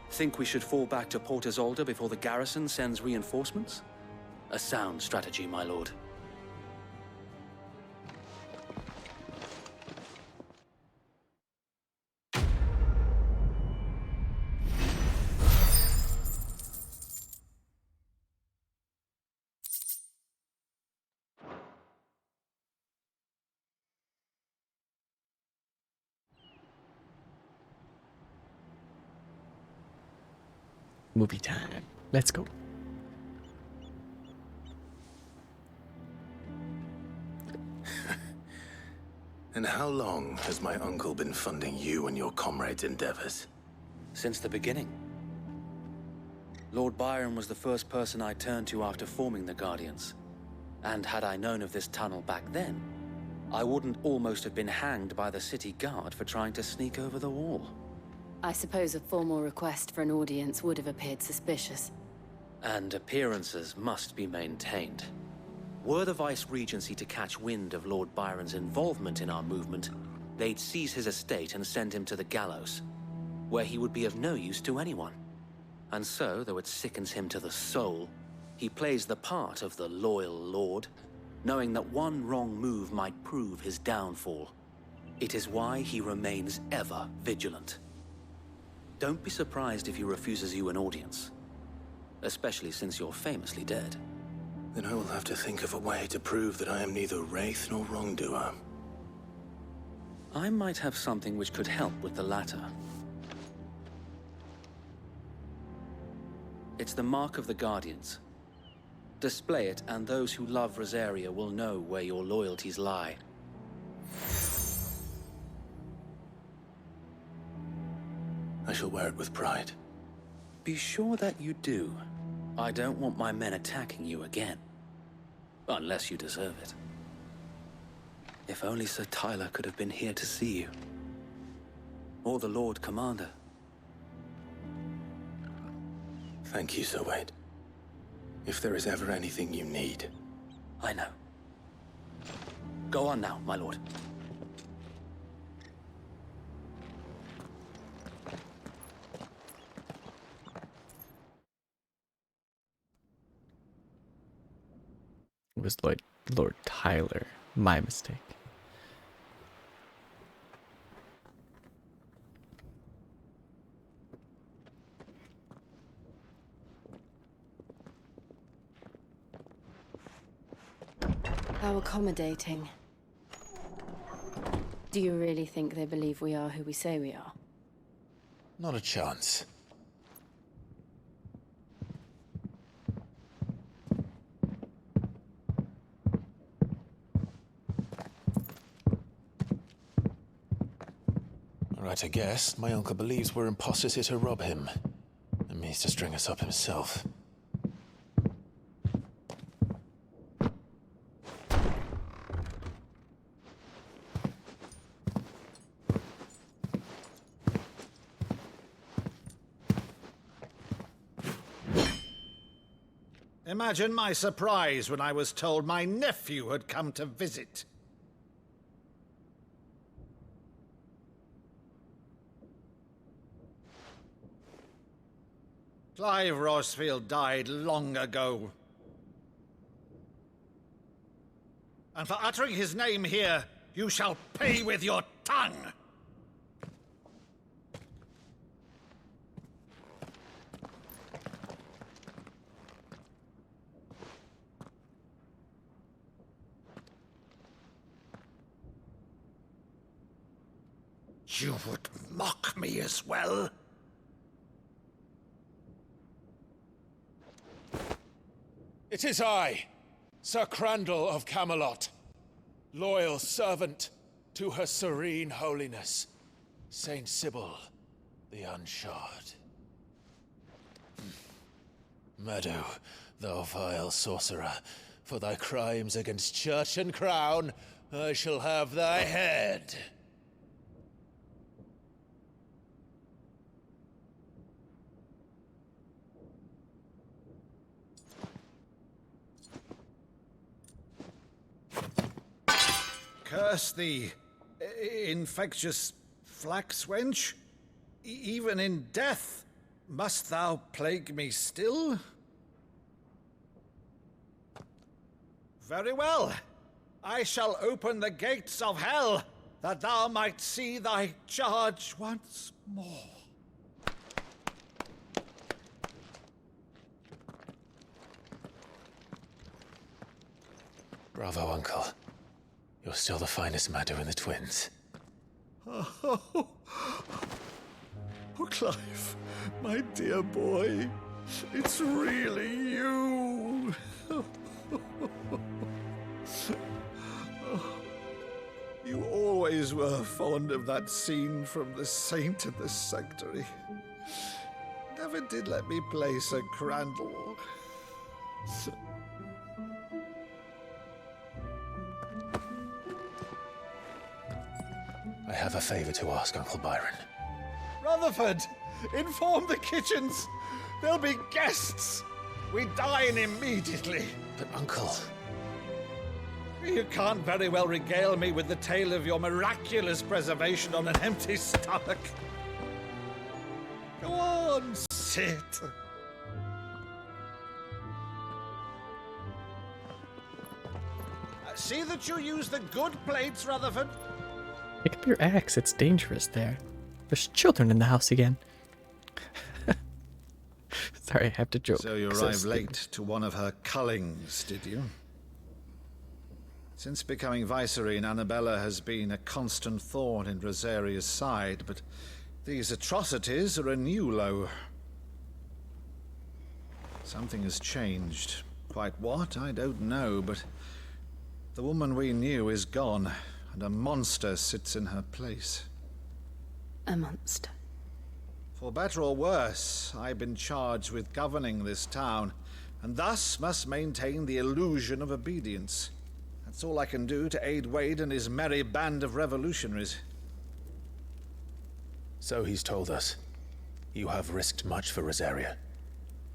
Think we should fall back to Port Isolde before the garrison sends reinforcements? A sound strategy, my lord.
Movie time. Let's go.
And how long has my uncle been funding you and your comrades' endeavors?
Since the beginning. Lord Byron was the first person I turned to after forming the Guardians. And had I known of this tunnel back then, I wouldn't almost have been hanged by the city guard for trying to sneak over the wall.
I suppose a formal request for an audience would have appeared suspicious.
And appearances must be maintained. Were the Vice-Regency to catch wind of Lord Byron's involvement in our movement, they'd seize his estate and send him to the gallows, where he would be of no use to anyone. And so, though it sickens him to the soul, he plays the part of the loyal lord, knowing that one wrong move might prove his downfall. It is why he remains ever vigilant. Don't be surprised if he refuses you an audience, especially since you're famously dead.
Then I will have to think of a way to prove that I am neither wraith nor wrongdoer.
I might have something which could help with the latter. It's the mark of the Guardians. Display it, and those who love Rosaria will know where your loyalties lie.
I shall wear it with pride.
Be sure that you do. I don't want my men attacking you again. Unless you deserve it. If only Sir Tyler could have been here to see you. Or the Lord Commander.
Thank you, Sir Wade. If there is ever anything you need.
I know. Go on now, my lord.
It was Lord Tyler. My mistake.
How accommodating. Do you really think they believe we are who we say we are?
Not a chance. Right, I guess. My uncle believes we're imposters here to rob him. And means to string us up himself.
Imagine my surprise when I was told my nephew had come to visit.
Clive Rossfield died long ago. And for uttering his name here, you shall pay with your tongue! You would mock me as well?
It is I, Sir Crandall of Camelot, loyal servant to Her Serene Holiness, Saint Sybil the Unshod. Meadow, thou vile sorcerer, for thy crimes against church and crown, I shall have thy head.
Curse thee, infectious flax wench. Even in death, must thou plague me still? Very well. I shall open the gates of hell, that thou might see thy charge once more.
Bravo, Uncle. You're still the finest Maddo in the twins.
Oh, Clive, my dear boy, it's really you. You always were fond of that scene from The Saint and the Sanctuary. Never did let me play Sir Crandall.
I have a favor to ask, Uncle Byron.
Rutherford, inform the kitchens. There'll be guests. We dine immediately.
But, Uncle...
You can't very well regale me with the tale of your miraculous preservation on an empty stomach. Go on, sit. See that you use the good plates, Rutherford.
Pick up your axe, it's dangerous there. There's children in the house again. Sorry, I have to joke.
So you arrived late to one of her cullings, did you? Since becoming Vicereine, Annabella has been a constant thorn in Rosaria's side, but these atrocities are a new low. Something has changed. Quite what, I don't know, but the woman we knew is gone, and a monster sits in her place.
A monster?
For better or worse, I've been charged with governing this town, and thus must maintain the illusion of obedience. That's all I can do to aid Wade and his merry band of revolutionaries.
So he's told us. You have risked much for Rosaria.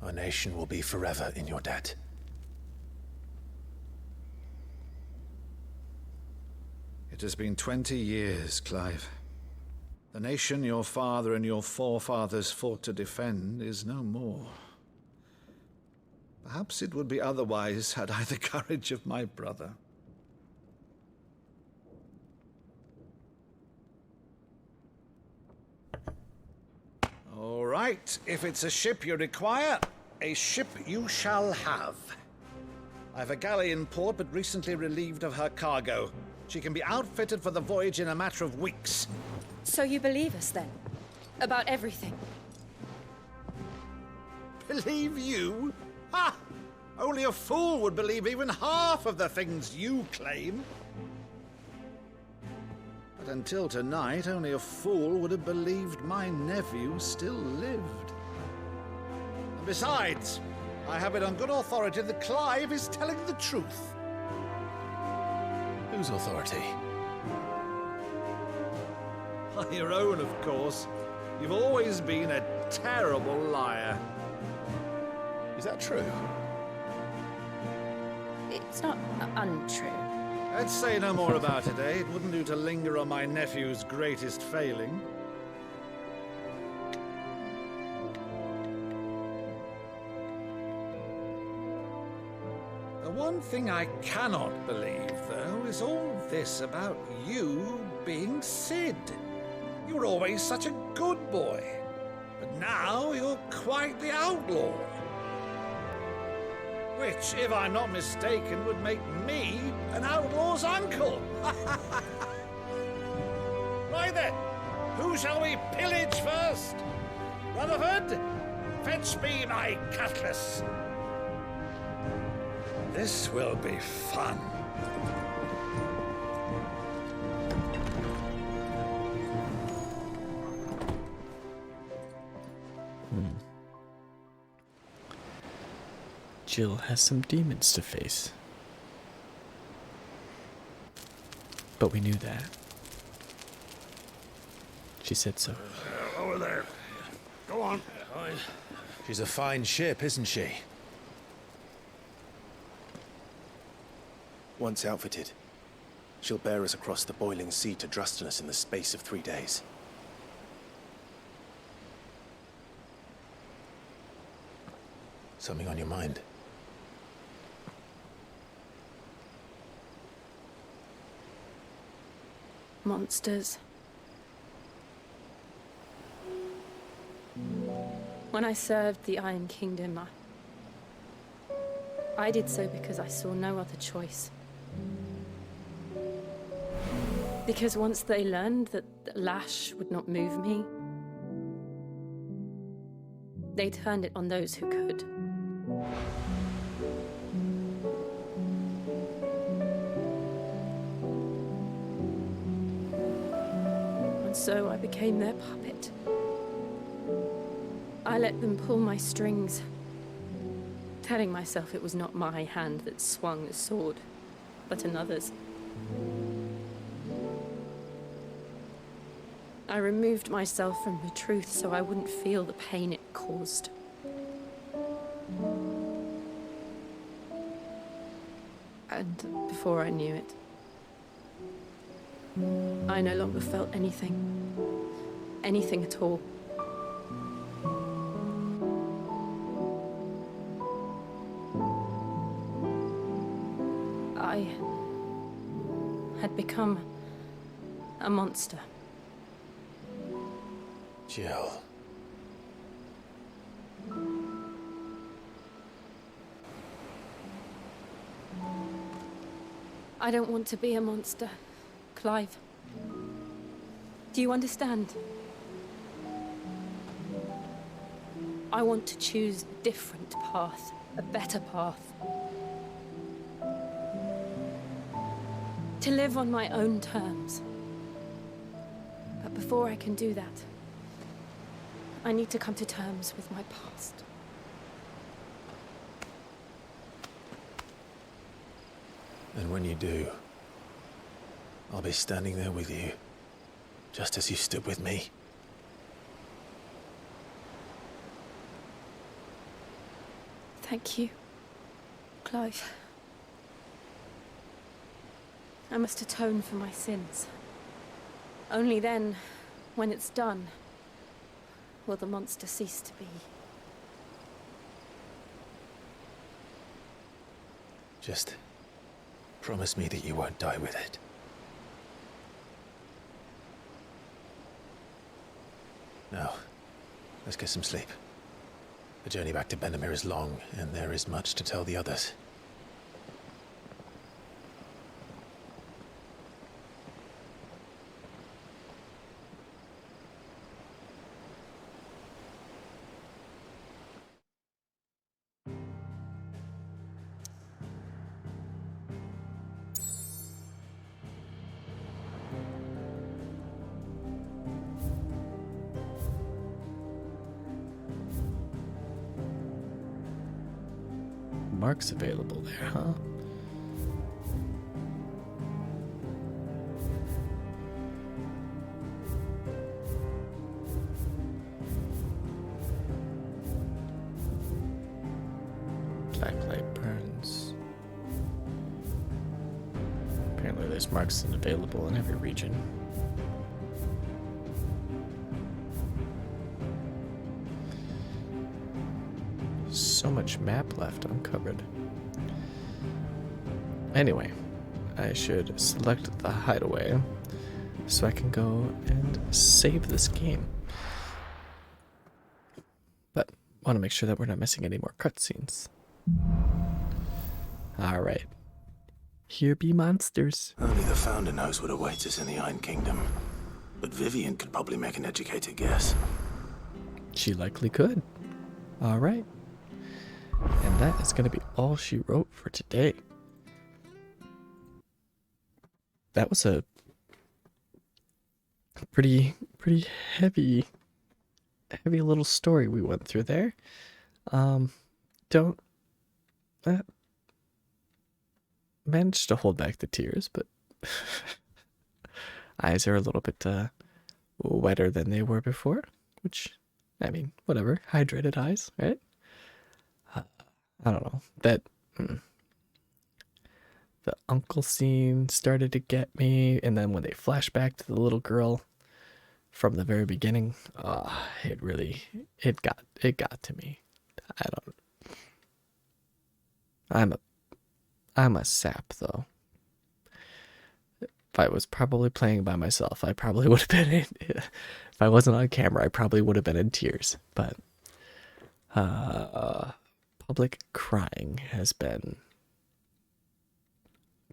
Our nation will be forever in your debt.
It has been 20 years, Clive. The nation your father and your forefathers fought to defend is no more. Perhaps it would be otherwise had I the courage of my brother. All right, if it's a ship you require, a ship you shall have. I've a galley in port, but recently relieved of her cargo. She can be outfitted for the voyage in a matter of weeks.
So you believe us, then? About everything?
Believe you? Ha! Only a fool would believe even half of the things you claim. But until tonight, only a fool would have believed my nephew still lived. And besides, I have it on good authority that Clive is telling the truth.
Whose authority?
Your own, of course. You've always been a terrible liar.
Is that true?
It's not untrue.
Let's say no more about it, eh? It wouldn't do to linger on my nephew's greatest failing. thing I cannot believe, though, is all this about you being Sid. You were always such a good boy, but now you're quite the outlaw. Which, if I'm not mistaken, would make me an outlaw's uncle. Right then, who shall we pillage first? Rutherford, fetch me my cutlass. This will be fun.
Jill has some demons to face. But we knew that. She said so.
Over there. Go on.
She's a fine ship, isn't she?
Once outfitted, she'll bear us across the boiling sea to Drustinus in the space of 3 days. Something on your mind?
Monsters. When I served the Iron Kingdom, I did so because I saw no other choice. Because once they learned that Lash would not move me, they turned it on those who could. And so I became their puppet. I let them pull my strings, telling myself it was not my hand that swung the sword, but another's. I removed myself from the truth so I wouldn't feel the pain it caused. And before I knew it, I no longer felt anything. Anything at all. I had become a monster.
Jill.
I don't want to be a monster, Clive. Do you understand? I want to choose a different path, a better path. To live on my own terms. But before I can do that, I need to come to terms with my past.
And when you do, I'll be standing there with you, just as you stood with me.
Thank you, Clive. I must atone for my sins. Only then, when it's done, will the monster cease to be.
Just promise me that you won't die with it. Now, let's get some sleep. The journey back to Benamir is long, and there is much to tell the others.
Marks available there, huh? Blacklight burns. Apparently there's marks available in every region. So much map left uncovered. anyway, I should select the hideaway so I can go and save this game. But want to make sure that we're not missing any more cutscenes. Alright. Here be monsters.
Only the founder knows what awaits us in the Iron Kingdom. But Vivian could probably make an educated guess.
She likely could. Alright. And that is going to be all she wrote for today. That was a pretty heavy little story we went through there. Managed to hold back the tears, but eyes are a little bit wetter than they were before, which, I mean, whatever. Hydrated eyes, right? I don't know. The uncle scene started to get me, and then when they flash back to the little girl from the very beginning, it got to me. I'm a sap, though. If I was probably playing by myself, I probably would have been in. If I wasn't on camera, I probably would have been in tears. But public crying has been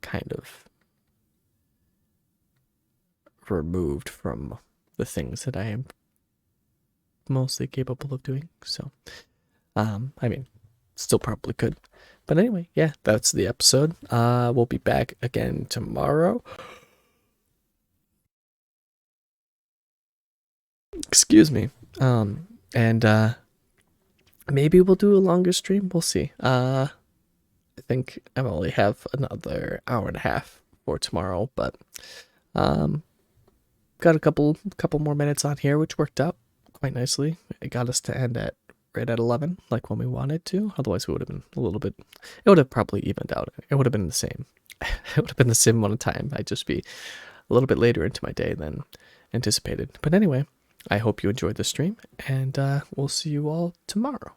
kind of removed from the things that I am mostly capable of doing. So, I mean, still probably could. But anyway, yeah, that's the episode. We'll be back again tomorrow. Excuse me. And maybe we'll do a longer stream. We'll see. I think I only have another hour and a half for tomorrow, but got a couple more minutes on here, which worked out quite nicely. It got us to end right at 11, like when we wanted to. Otherwise, we would have been a little bit. It would have probably evened out. It would have been the same. It would have been the same amount of time. I'd just be a little bit later into my day than anticipated. But anyway, I hope you enjoyed the stream, and we'll see you all tomorrow.